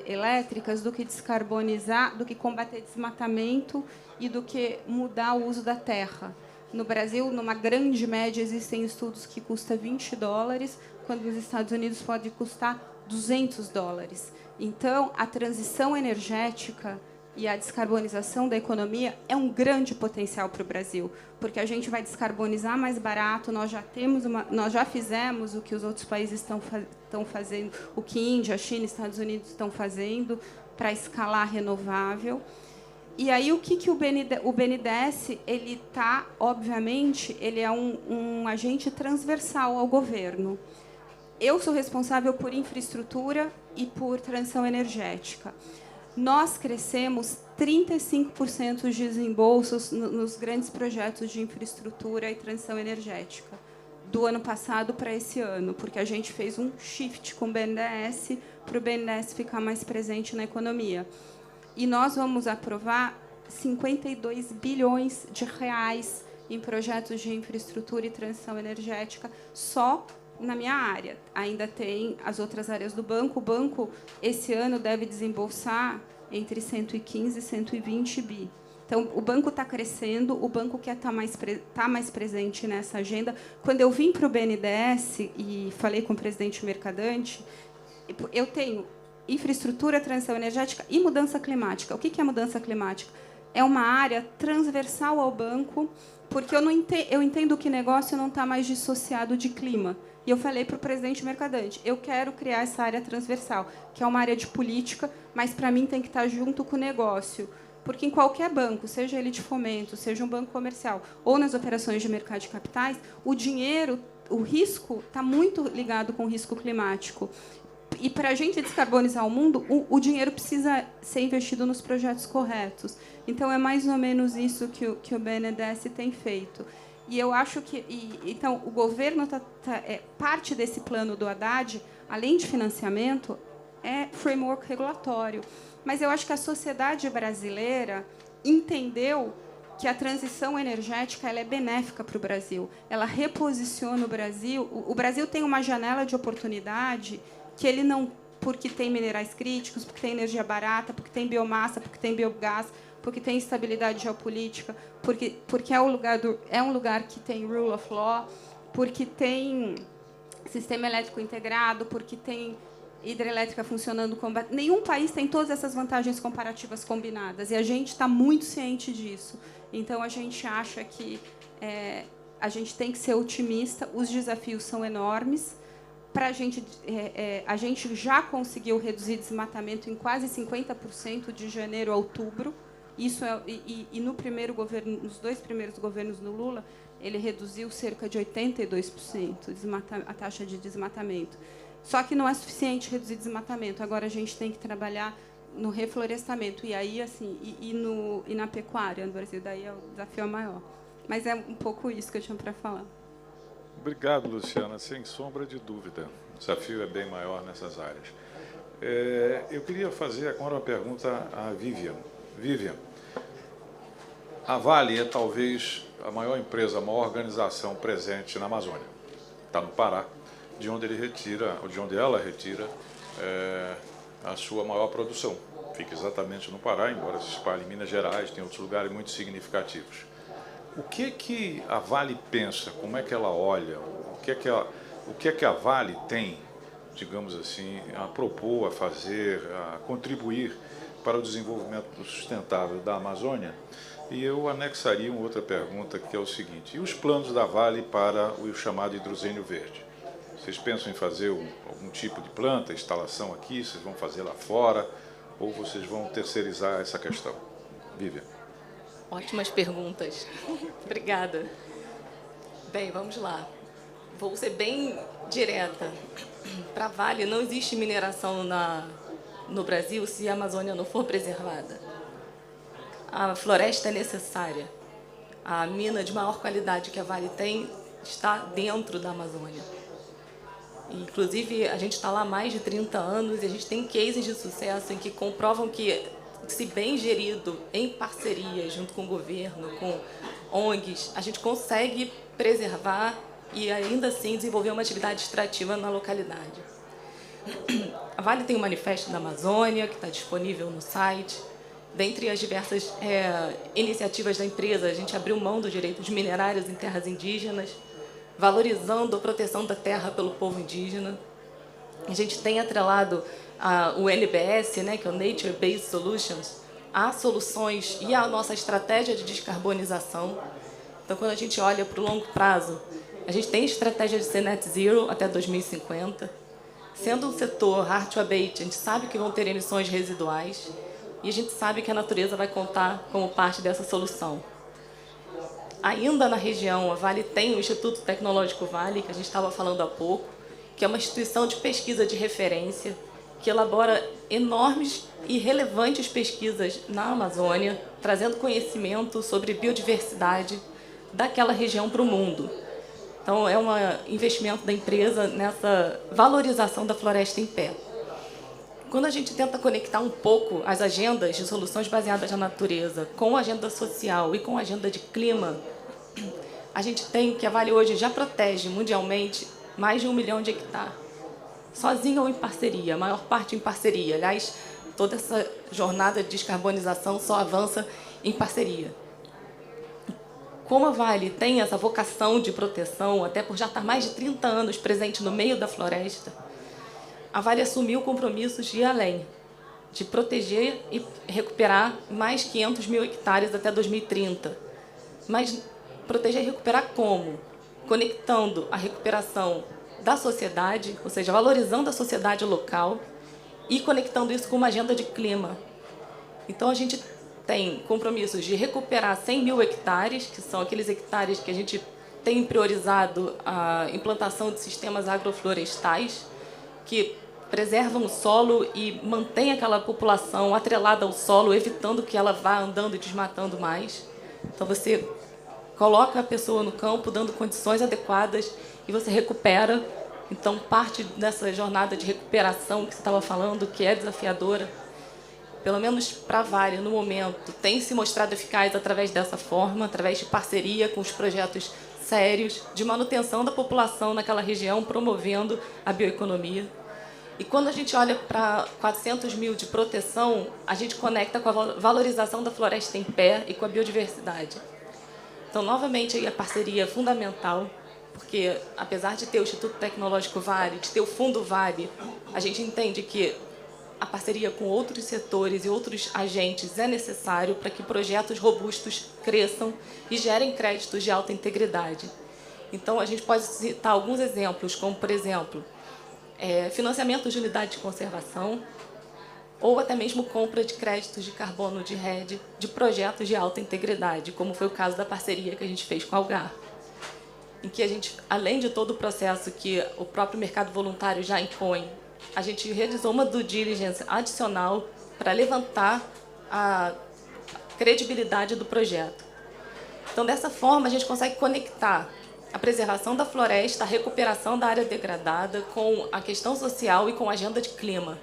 elétricas do que descarbonizar, do que combater desmatamento e do que mudar o uso da terra. No Brasil, numa grande média, existem estudos que custam $20, quando nos Estados Unidos pode custar $200. Então, a transição energética e a descarbonização da economia é um grande potencial para o Brasil, porque a gente vai descarbonizar mais barato, nós já fizemos o que os outros países estão fazendo, o que Índia, China e Estados Unidos estão fazendo para escalar renovável. E aí, o que o BNDES, ele está, obviamente, ele é um agente transversal ao governo. Eu sou responsável por infraestrutura e por transição energética. Nós crescemos 35% de desembolsos nos grandes projetos de infraestrutura e transição energética, do ano passado para esse ano, porque a gente fez um shift com o BNDES para o BNDES ficar mais presente na economia. E nós vamos aprovar 52 bilhões de reais em projetos de infraestrutura e transição energética só na minha área. Ainda tem as outras áreas do banco. O banco, esse ano, deve desembolsar entre 115 e 120 bi. Então, o banco está crescendo, o banco quer estar mais presente nessa agenda. Quando eu vim para o BNDES e falei com o presidente Mercadante, eu tenho infraestrutura, transição energética e mudança climática. O que é mudança climática? é uma área transversal ao banco, porque eu entendo que negócio não está mais dissociado de clima. E eu falei para o presidente Mercadante, eu quero criar essa área transversal, que é uma área de política, mas, para mim, tem que estar junto com o negócio. Porque em qualquer banco, seja ele de fomento, seja um banco comercial, ou nas operações de mercado de capitais, o dinheiro, o risco está muito ligado com o risco climático. E, para a gente descarbonizar o mundo, o dinheiro precisa ser investido nos projetos corretos. Então, é mais ou menos isso que o BNDES tem feito. E eu acho que... então, o governo parte desse plano do Haddad, além de financiamento, é framework regulatório. Mas eu acho que a sociedade brasileira entendeu que a transição energética ela é benéfica para o Brasil. Ela reposiciona o Brasil. O Brasil tem uma janela de oportunidade que ele não... porque tem minerais críticos, porque tem energia barata, porque tem biomassa, porque tem biogás, porque tem estabilidade geopolítica, porque é um lugar que tem rule of law, porque tem sistema elétrico integrado, porque tem hidrelétrica funcionando com... Nenhum país tem todas essas vantagens comparativas combinadas, e a gente está muito ciente disso. Então, a gente acha que a gente tem que ser otimista, os desafios são enormes. A gente já conseguiu reduzir desmatamento em quase 50% de janeiro a outubro. Isso no primeiro governo, nos 2 primeiros governos do Lula, ele reduziu cerca de 82% a taxa de desmatamento. Só que não é suficiente reduzir desmatamento. Agora a gente tem que trabalhar no reflorestamento e aí assim e na pecuária no Brasil. Daí o desafio é maior. Mas é um pouco isso que eu tinha para falar. Obrigado, Luciana. Sem sombra de dúvida, o desafio é bem maior nessas áreas. Eu queria fazer agora uma pergunta à Vivian. Vivian, a Vale é talvez a maior empresa, a maior organização presente na Amazônia. Está no Pará, de onde ela retira a sua maior produção. Fica exatamente no Pará, embora se espalhe em Minas Gerais, tem outros lugares muito significativos. O que a Vale pensa? Como é que ela olha? O que é que a Vale tem, digamos assim, a propor, a fazer, a contribuir para o desenvolvimento sustentável da Amazônia? E eu anexaria uma outra pergunta, que é o seguinte: e os planos da Vale para o chamado hidrogênio verde? Vocês pensam em fazer algum tipo de planta, instalação aqui? Vocês vão fazer lá fora? Ou vocês vão terceirizar essa questão? Vivian. Ótimas perguntas. Obrigada. Bem, vamos lá. Vou ser bem direta. Para a Vale, não existe mineração no Brasil se a Amazônia não for preservada. A floresta é necessária. A mina de maior qualidade que a Vale tem está dentro da Amazônia. Inclusive, a gente está lá há mais de 30 anos e a gente tem cases de sucesso em que comprovam que, se bem gerido, em parceria, junto com o governo, com ONGs, a gente consegue preservar e, ainda assim, desenvolver uma atividade extrativa na localidade. A Vale tem um manifesto da Amazônia, que está disponível no site. Dentre as diversas iniciativas da empresa, a gente abriu mão dos direitos minerários em terras indígenas, valorizando a proteção da terra pelo povo indígena. A gente tem atrelado o NBS, né, que é o Nature Based Solutions, a soluções e a nossa estratégia de descarbonização. Então, quando a gente olha para o longo prazo, a gente tem estratégia de ser net zero até 2050. Sendo um setor hard to abate, a gente sabe que vão ter emissões residuais e a gente sabe que a natureza vai contar como parte dessa solução. Ainda na região, a Vale tem o Instituto Tecnológico Vale, que a gente estava falando há pouco, que é uma instituição de pesquisa de referência, que elabora enormes e relevantes pesquisas na Amazônia, trazendo conhecimento sobre biodiversidade daquela região para o mundo. Então, é um investimento da empresa nessa valorização da floresta em pé. Quando a gente tenta conectar um pouco as agendas de soluções baseadas na natureza com a agenda social e com a agenda de clima, a gente tem que a Vale hoje já protege mundialmente mais de 1 milhão de hectares. Sozinha ou em parceria, a maior parte em parceria. Aliás, toda essa jornada de descarbonização só avança em parceria. Como a Vale tem essa vocação de proteção, até por já estar mais de 30 anos presente no meio da floresta, a Vale assumiu o compromisso de ir além. de proteger e recuperar mais 500 mil hectares até 2030. Mas proteger e recuperar como? Conectando a recuperação da sociedade, ou seja, valorizando a sociedade local e conectando isso com uma agenda de clima. Então, a gente tem compromissos de recuperar 100 mil hectares, que são aqueles hectares que a gente tem priorizado a implantação de sistemas agroflorestais, que preservam o solo e mantêm aquela população atrelada ao solo, evitando que ela vá andando e desmatando mais. Então, você coloca a pessoa no campo, dando condições adequadas, e você recupera. Então, parte dessa jornada de recuperação que você estava falando, que é desafiadora, pelo menos para a Vale, no momento, tem se mostrado eficaz através dessa forma, através de parceria com os projetos sérios de manutenção da população naquela região, promovendo a bioeconomia. E quando a gente olha para 400 mil de proteção, a gente conecta com a valorização da floresta em pé e com a biodiversidade. Então, novamente, aí a parceria é fundamental, porque, apesar de ter o Instituto Tecnológico Vale, de ter o Fundo Vale, a gente entende que a parceria com outros setores e outros agentes é necessário para que projetos robustos cresçam e gerem créditos de alta integridade. Então, a gente pode citar alguns exemplos, como, por exemplo, financiamento de unidade de conservação, ou até mesmo compra de créditos de carbono de rede de projetos de alta integridade, como foi o caso da parceria que a gente fez com a Algar, em que a gente, além de todo o processo que o próprio mercado voluntário já impõe, a gente realizou uma due diligence adicional para levantar a credibilidade do projeto. Então, dessa forma, a gente consegue conectar a preservação da floresta, a recuperação da área degradada com a questão social e com a agenda de clima.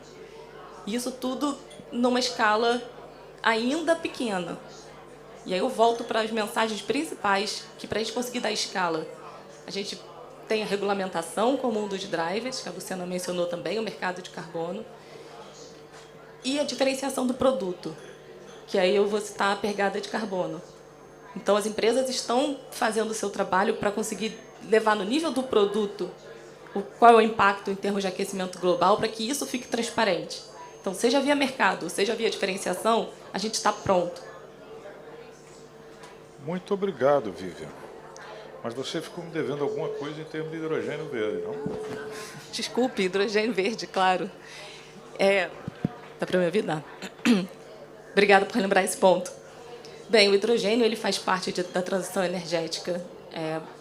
E isso tudo numa escala ainda pequena. E aí eu volto para as mensagens principais, que para a gente conseguir dar escala, a gente tem a regulamentação como um dos drivers, que a Luciana mencionou também, o mercado de carbono, e a diferenciação do produto, que aí eu vou citar a pegada de carbono. Então, as empresas estão fazendo o seu trabalho para conseguir levar no nível do produto qual é o impacto em termos de aquecimento global, para que isso fique transparente. Então, seja via mercado, seja via diferenciação, a gente está pronto. Muito obrigado, Vivian. Mas você ficou me devendo alguma coisa em termos de hidrogênio verde, não? Desculpe, hidrogênio verde, claro. Dá para me ouvir? Dá. Obrigada por lembrar esse ponto. Bem, o hidrogênio ele faz parte da transição energética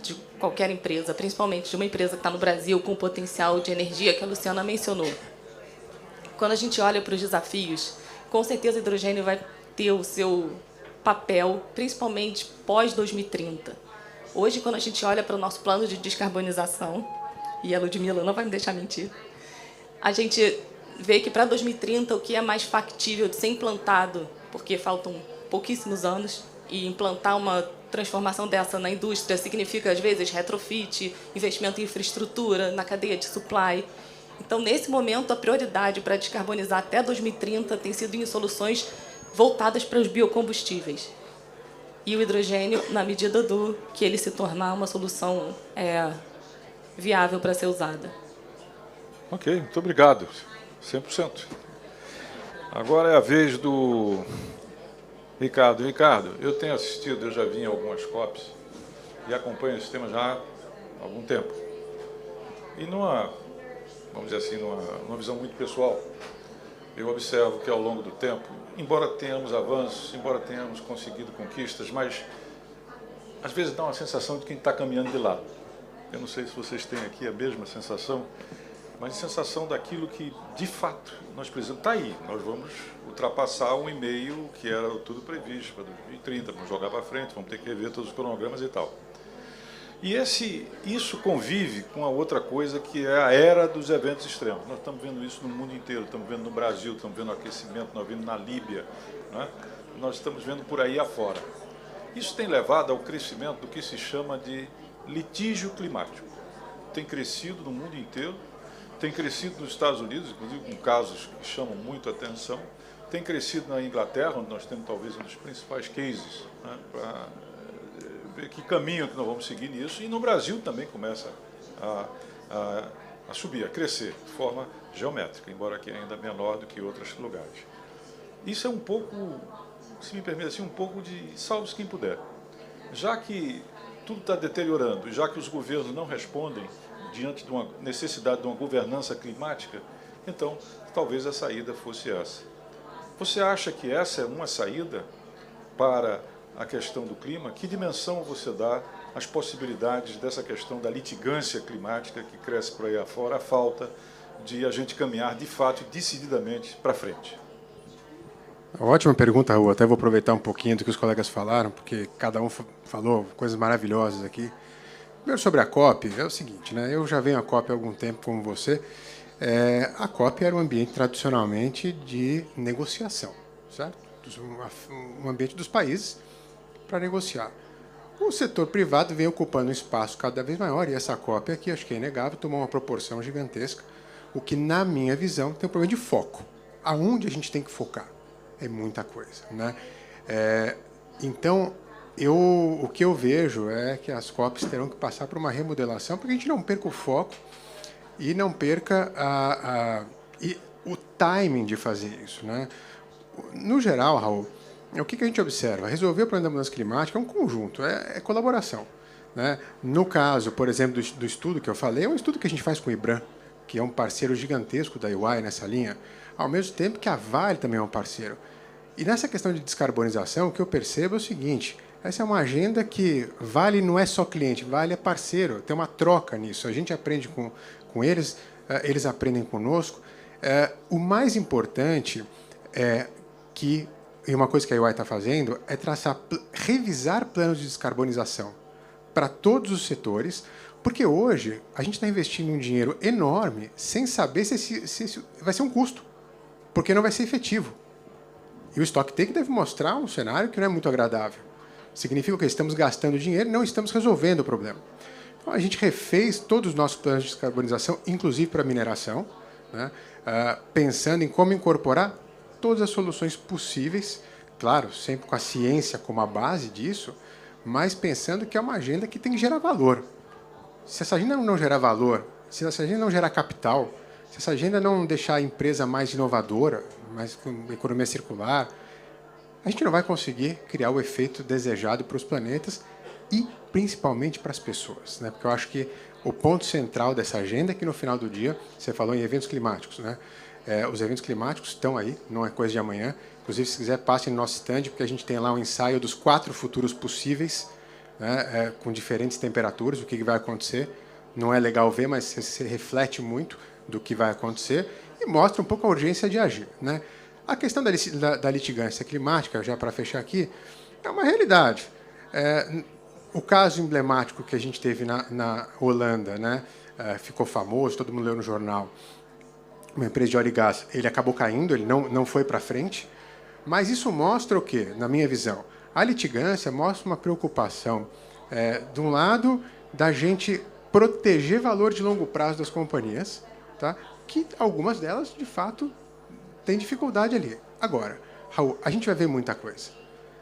de qualquer empresa, principalmente de uma empresa que está no Brasil com o potencial de energia que a Luciana mencionou. Quando a gente olha para os desafios, com certeza o hidrogênio vai ter o seu papel, principalmente pós-2030. Hoje, quando a gente olha para o nosso plano de descarbonização, e a Ludmila não vai me deixar mentir, a gente vê que para 2030 o que é mais factível de ser implantado, porque faltam pouquíssimos anos, e implantar uma transformação dessa na indústria significa, às vezes, retrofit, investimento em infraestrutura, na cadeia de supply. Então, nesse momento, a prioridade para descarbonizar até 2030 tem sido em soluções voltadas para os biocombustíveis. E o hidrogênio, na medida do que ele se tornar uma solução viável para ser usada. Ok, muito obrigado. 100%. Agora é a vez do Ricardo. Ricardo, eu tenho assistido, eu já vi em algumas COPs e acompanho esse tema já há algum tempo. E vamos dizer assim, numa visão muito pessoal, eu observo que ao longo do tempo, embora tenhamos avanços, embora tenhamos conseguido conquistas, mas às vezes dá uma sensação de quem está caminhando de lado. Eu não sei se vocês têm aqui a mesma sensação, mas a sensação daquilo que, de fato, nós precisamos. Está aí, nós vamos ultrapassar 1,5, que era tudo previsto para 2030, vamos jogar para frente, vamos ter que rever todos os cronogramas e tal. E isso convive com a outra coisa, que é a era dos eventos extremos. Nós estamos vendo isso no mundo inteiro, estamos vendo no Brasil, estamos vendo o aquecimento, nós vemos na Líbia, né? Nós estamos vendo por aí afora. Isso tem levado ao crescimento do que se chama de litígio climático. Tem crescido no mundo inteiro, tem crescido nos Estados Unidos, inclusive com casos que chamam muito a atenção, tem crescido na Inglaterra, onde nós temos talvez um dos principais cases, né, para ver que caminho que nós vamos seguir nisso, e no Brasil também começa a subir, a crescer de forma geométrica, embora aqui ainda menor do que em outros lugares. Isso é um pouco, se me permite assim, um pouco de salve-se quem puder. Já que tudo está deteriorando, já que os governos não respondem diante de uma necessidade de uma governança climática, então talvez a saída fosse essa. Você acha que essa é uma saída para a questão do clima? Que dimensão você dá às possibilidades dessa questão da litigância climática que cresce por aí afora, a falta de a gente caminhar de fato e decididamente para frente? Ótima pergunta, Raul. Até vou aproveitar um pouquinho do que os colegas falaram, porque cada um falou coisas maravilhosas aqui. Primeiro, sobre a COP, é o seguinte, né? Eu já venho à COP há algum tempo, como você. A COP era um ambiente tradicionalmente de negociação, certo? Um ambiente dos países para negociar. O setor privado vem ocupando um espaço cada vez maior, e essa COP aqui, acho que é inegável, tomou uma proporção gigantesca, o que, na minha visão, tem um problema de foco. Aonde a gente tem que focar? É muita coisa, né? Então, o que eu vejo é que as COPs terão que passar por uma remodelação para que a gente não perca o foco e não perca o timing de fazer isso, né? No geral, Raul, o que a gente observa? Resolver o problema da mudança climática é um conjunto, é colaboração, né? No caso, por exemplo, do estudo que eu falei, é um estudo que a gente faz com o IBRAM, que é um parceiro gigantesco da EY nessa linha, ao mesmo tempo que a Vale também é um parceiro. E nessa questão de descarbonização, o que eu percebo é o seguinte: essa é uma agenda que Vale não é só cliente, Vale é parceiro, tem uma troca nisso. A gente aprende com eles, eles aprendem conosco. O mais importante é que, e uma coisa que a EY está fazendo, é revisar planos de descarbonização para todos os setores, porque hoje a gente está investindo um dinheiro enorme sem saber se vai ser um custo, porque não vai ser efetivo. E o Stocktake deve mostrar um cenário que não é muito agradável. Significa que estamos gastando dinheiro e não estamos resolvendo o problema. Então, a gente refez todos os nossos planos de descarbonização, inclusive para a mineração, né? Pensando em como incorporar todas as soluções possíveis, claro, sempre com a ciência como a base disso, mas pensando que é uma agenda que tem que gerar valor. Se essa agenda não gerar valor, se essa agenda não gerar capital, se essa agenda não deixar a empresa mais inovadora, mais com economia circular, a gente não vai conseguir criar o efeito desejado para os planetas e principalmente para as pessoas, né? Porque eu acho que o ponto central dessa agenda é que no final do dia, você falou em eventos climáticos, né? Os eventos climáticos estão aí, não é coisa de amanhã. Inclusive, se quiser, passe no nosso stand, porque a gente tem lá um ensaio dos 4 futuros possíveis, né? Com diferentes temperaturas, o que vai acontecer. Não é legal ver, mas você reflete muito do que vai acontecer e mostra um pouco a urgência de agir, né? A questão da litigância climática, já para fechar aqui, é uma realidade. O caso emblemático que a gente teve na Holanda, né? Ficou famoso, todo mundo leu no jornal, uma empresa de óleo e gás, ele acabou caindo, ele não foi para frente, mas isso mostra o quê, na minha visão? A litigância mostra uma preocupação, de um lado, da gente proteger valor de longo prazo das companhias, tá? Que algumas delas, de fato, têm dificuldade ali. Agora, Raul, a gente vai ver muita coisa.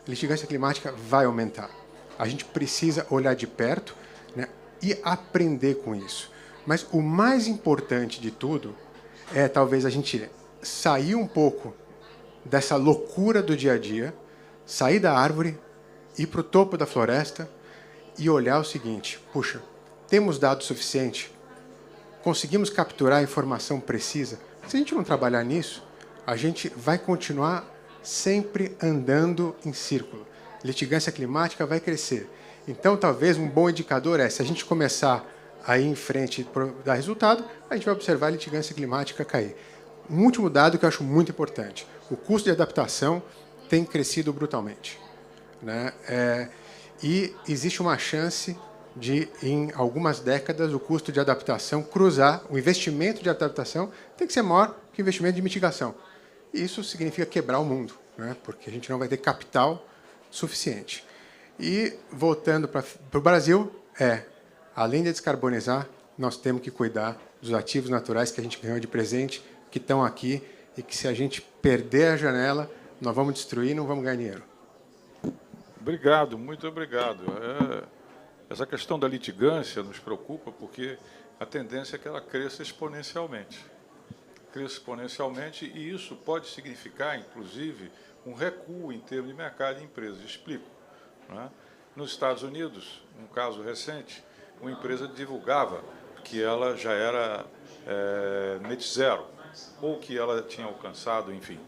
A litigância climática vai aumentar. A gente precisa olhar de perto, né, e aprender com isso. Mas o mais importante de tudo é talvez a gente sair um pouco dessa loucura do dia a dia, sair da árvore, ir para o topo da floresta e olhar o seguinte: puxa, temos dados suficientes? Conseguimos capturar a informação precisa? Se a gente não trabalhar nisso, a gente vai continuar sempre andando em círculo. Litigância climática vai crescer. Então, talvez um bom indicador se a gente começar a ir em frente e dar resultado, a gente vai observar a litigância climática cair. Um último dado que eu acho muito importante: o custo de adaptação tem crescido brutalmente, né? E existe uma chance de, em algumas décadas, o custo de adaptação cruzar, o investimento de adaptação tem que ser maior que o investimento de mitigação. E isso significa quebrar o mundo, né? Porque a gente não vai ter capital suficiente. E, voltando para o Brasil, além de descarbonizar, nós temos que cuidar dos ativos naturais que a gente ganhou de presente, que estão aqui, e que, se a gente perder a janela, nós vamos destruir e não vamos ganhar dinheiro. Obrigado, muito obrigado. Essa questão da litigância nos preocupa porque a tendência é que ela cresça exponencialmente. cresça exponencialmente, e isso pode significar, inclusive, um recuo em termos de mercado de empresas. Explico. Não é? Nos Estados Unidos, um caso recente, uma empresa divulgava que ela já era net zero, ou que ela tinha alcançado, enfim,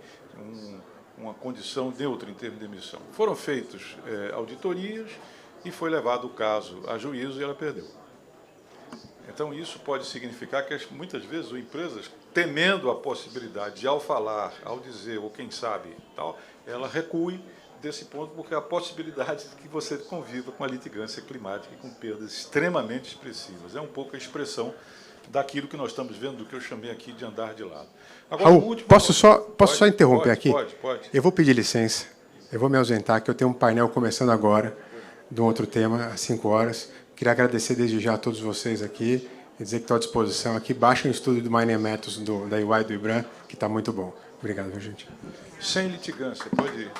uma condição neutra em termos de emissão. Foram feitas auditorias e foi levado o caso a juízo e ela perdeu. Então, isso pode significar que, muitas vezes, as empresas, temendo a possibilidade de, ao falar, ao dizer, ou quem sabe, tal, ela recue desse ponto, porque há a possibilidade de que você conviva com a litigância climática e com perdas extremamente expressivas. É um pouco a expressão daquilo que nós estamos vendo, do que eu chamei aqui de andar de lado. Agora, Raul, posso só interromper aqui? Pode. Eu vou pedir licença, eu vou me ausentar, que eu tenho um painel começando agora, de um outro tema, às 5 horas. Queria agradecer desde já a todos vocês aqui e dizer que estou à disposição aqui. Baixem o estudo do Mining Methods da EY do IBRAM, que está muito bom. Obrigado, viu, gente? Sem litigância, pode ir.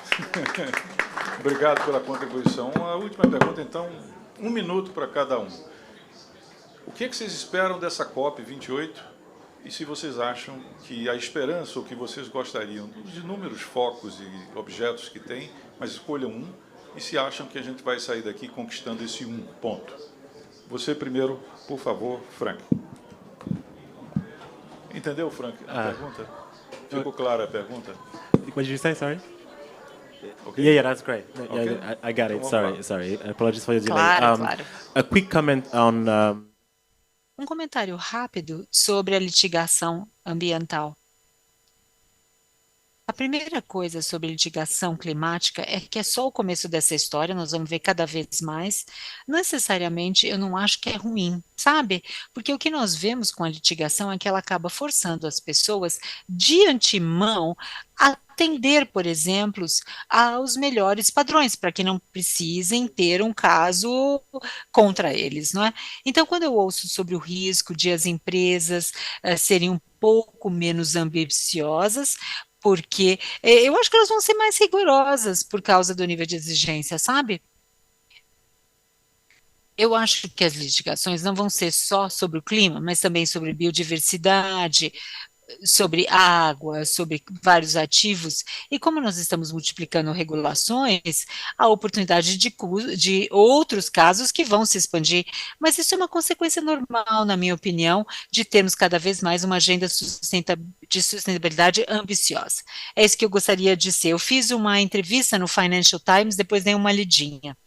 Obrigado pela contribuição. A última pergunta, então, 1 minuto para cada um. O que vocês esperam dessa COP28 e se vocês acham que a esperança ou que vocês gostariam dos inúmeros focos e objetos que tem, mas escolham um, e se acham que a gente vai sair daqui conquistando esse ponto. Você primeiro, por favor, Frank. Entendeu, Frank, a pergunta? Ficou clara a pergunta? What did you say? Sorry. Okay. Yeah, that's great. Okay. Yeah, I got it. Sorry. Apologies for your delay. Claro. A quick comment on. Um comentário rápido sobre a litigação ambiental. A primeira coisa sobre litigação climática é que é só o começo dessa história, nós vamos ver cada vez mais. Necessariamente, eu não acho que é ruim, sabe? Porque o que nós vemos com a litigação é que ela acaba forçando as pessoas de antemão a atender, por exemplo, aos melhores padrões, para que não precisem ter um caso contra eles, não é? Então, quando eu ouço sobre o risco de as empresas serem um pouco menos ambiciosas, porque eu acho que elas vão ser mais rigorosas por causa do nível de exigência, sabe? Eu acho que as litigações não vão ser só sobre o clima, mas também sobre biodiversidade, sobre água, sobre vários ativos, e como nós estamos multiplicando regulações, há oportunidade de outros casos que vão se expandir, mas isso é uma consequência normal, na minha opinião, de termos cada vez mais uma agenda de sustentabilidade ambiciosa. É isso que eu gostaria de ser. Eu fiz uma entrevista no Financial Times, depois dei uma lidinha.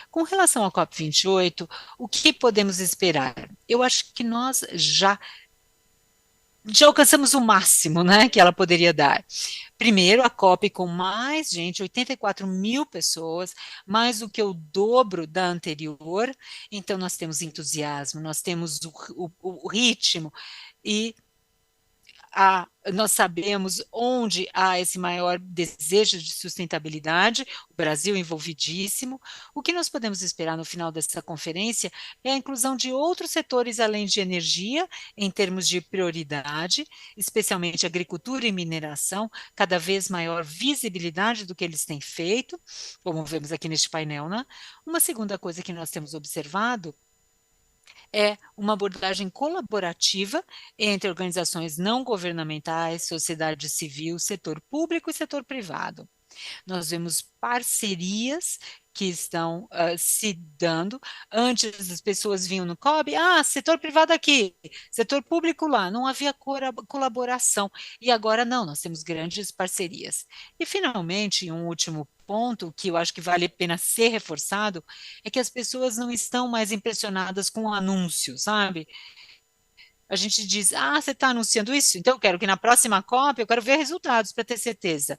Com relação à COP28, o que podemos esperar? Eu acho que nós já alcançamos o máximo, né, que ela poderia dar. Primeiro, a COP com mais gente, 84 mil pessoas, mais do que o dobro da anterior. Então, nós temos entusiasmo, nós temos o ritmo e nós sabemos onde há esse maior desejo de sustentabilidade, o Brasil envolvidíssimo. O que nós podemos esperar no final dessa conferência é a inclusão de outros setores além de energia, em termos de prioridade, especialmente agricultura e mineração, cada vez maior visibilidade do que eles têm feito, como vemos aqui neste painel, né? Uma segunda coisa que nós temos observado é uma abordagem colaborativa entre organizações não governamentais, sociedade civil, setor público e setor privado. Nós vemos parcerias que estão se dando. Antes as pessoas vinham no COB, setor privado aqui, setor público lá, não havia colaboração. E agora não, nós temos grandes parcerias. E finalmente, um último ponto que eu acho que vale a pena ser reforçado é que as pessoas não estão mais impressionadas com o anúncio, sabe? A gente diz, você está anunciando isso? Então eu quero que na próxima COP eu quero ver resultados para ter certeza.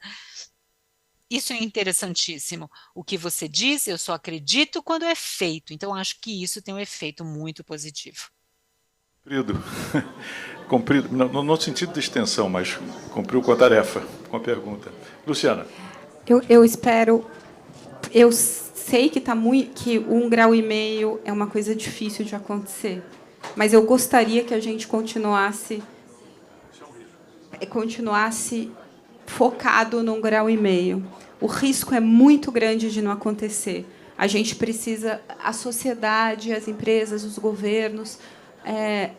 Isso é interessantíssimo. O que você diz, eu só acredito quando é feito. Então, acho que isso tem um efeito muito positivo. Cumprido, no sentido de extensão, mas cumpriu com a tarefa, com a pergunta. Luciana. Eu espero... Eu sei que, que 1,5 grau é uma coisa difícil de acontecer, mas eu gostaria que a gente continuasse focado no 1,5 grau. O risco é muito grande de não acontecer. A gente precisa, a sociedade, as empresas, os governos,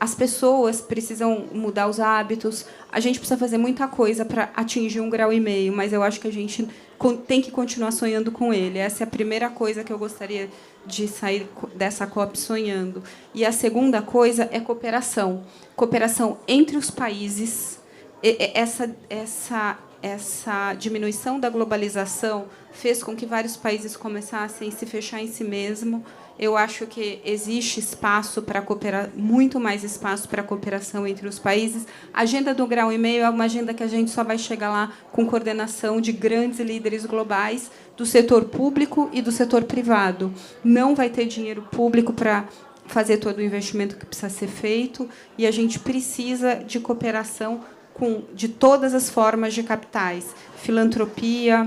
as pessoas precisam mudar os hábitos, a gente precisa fazer muita coisa para atingir 1,5 graus, mas eu acho que a gente tem que continuar sonhando com ele. Essa é a primeira coisa que eu gostaria de sair dessa COP sonhando. E a segunda coisa é cooperação. Cooperação entre os países. Essa diminuição da globalização fez com que vários países começassem a se fechar em si mesmo. Eu acho que existe espaço para cooperar, muito mais espaço para a cooperação entre os países. A agenda do 1,5 graus é uma agenda que a gente só vai chegar lá com coordenação de grandes líderes globais do setor público e do setor privado. Não vai ter dinheiro público para fazer todo o investimento que precisa ser feito, e a gente precisa de cooperação de todas as formas de capitais, filantropia,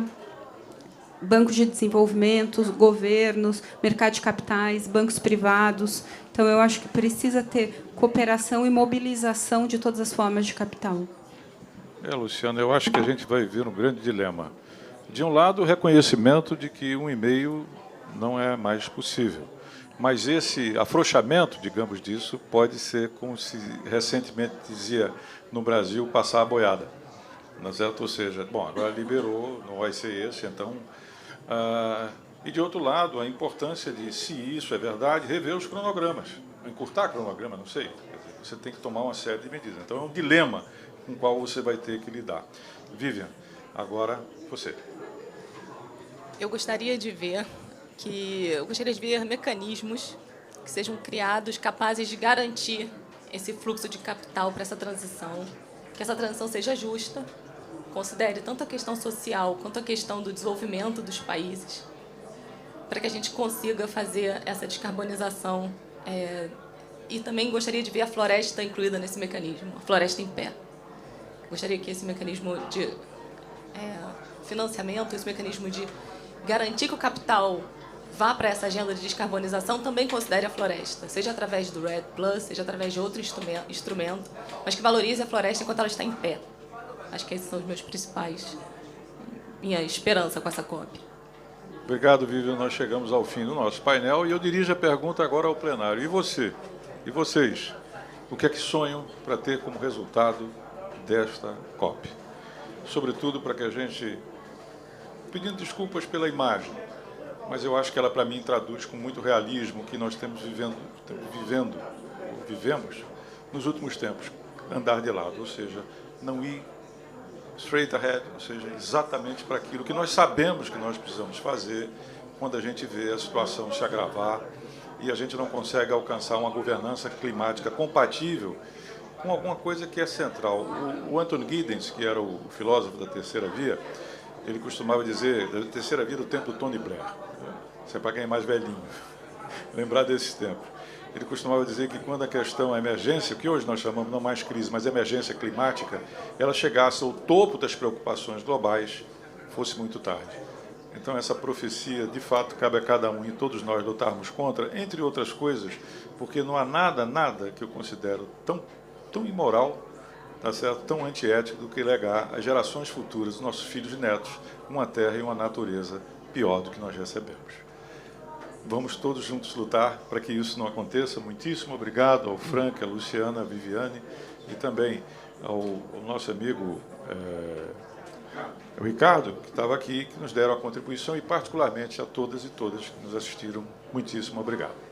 bancos de desenvolvimento, governos, mercado de capitais, bancos privados. Então, eu acho que precisa ter cooperação e mobilização de todas as formas de capital. Luciana, eu acho que a gente vai ver um grande dilema. De um lado, o reconhecimento de que 1,5 não é mais possível. Mas esse afrouxamento, digamos, disso, pode ser, como se recentemente dizia no Brasil, passar a boiada. Não é certo? Ou seja, bom, agora liberou, não vai ser esse, então... e, de outro lado, a importância de, se isso é verdade, rever os cronogramas. Encurtar cronograma, não sei. Você tem que tomar uma série de medidas. Então, é um dilema com o qual você vai ter que lidar. Vivian, agora você. Eu gostaria de ver mecanismos que sejam criados capazes de garantir esse fluxo de capital para essa transição, que essa transição seja justa, considere tanto a questão social quanto a questão do desenvolvimento dos países, para que a gente consiga fazer essa descarbonização. E também gostaria de ver a floresta incluída nesse mecanismo, a floresta em pé. Gostaria que esse mecanismo de financiamento, esse mecanismo de garantir que o capital vá para essa agenda de descarbonização também considere a floresta, seja através do REDD+, seja através de outro instrumento, mas que valorize a floresta enquanto ela está em pé. Acho que esses são os meus minha esperança com essa COP. Obrigado, Vivian. Nós chegamos ao fim do nosso painel e eu dirijo a pergunta agora ao plenário. E você? E vocês? O que é que sonham para ter como resultado desta COP? Sobretudo para que a gente... Pedindo desculpas pela imagem, mas eu acho que ela, para mim, traduz com muito realismo o que nós vivemos nos últimos tempos. Andar de lado, ou seja, não ir straight ahead, ou seja, exatamente para aquilo que nós sabemos que nós precisamos fazer quando a gente vê a situação se agravar e a gente não consegue alcançar uma governança climática compatível com alguma coisa que é central. O Anthony Giddens, que era o filósofo da terceira via, ele costumava dizer, da terceira via do tempo do Tony Blair, isso é para quem é mais velhinho, lembrar desses tempos. Ele costumava dizer que quando a questão, a emergência, que hoje nós chamamos não mais crise, mas emergência climática, ela chegasse ao topo das preocupações globais, fosse muito tarde. Então, essa profecia, de fato, cabe a cada um e todos nós lutarmos contra, entre outras coisas, porque não há nada que eu considero tão imoral, tá certo? Tão antiético do que legar às gerações futuras, os nossos filhos e netos, uma terra e uma natureza pior do que nós recebemos. Vamos todos juntos lutar para que isso não aconteça. Muitíssimo obrigado ao Frank, à Luciana, à Viviane e também ao nosso amigo Ricardo, que estava aqui, que nos deram a contribuição, e particularmente a todas e todas que nos assistiram. Muitíssimo obrigado.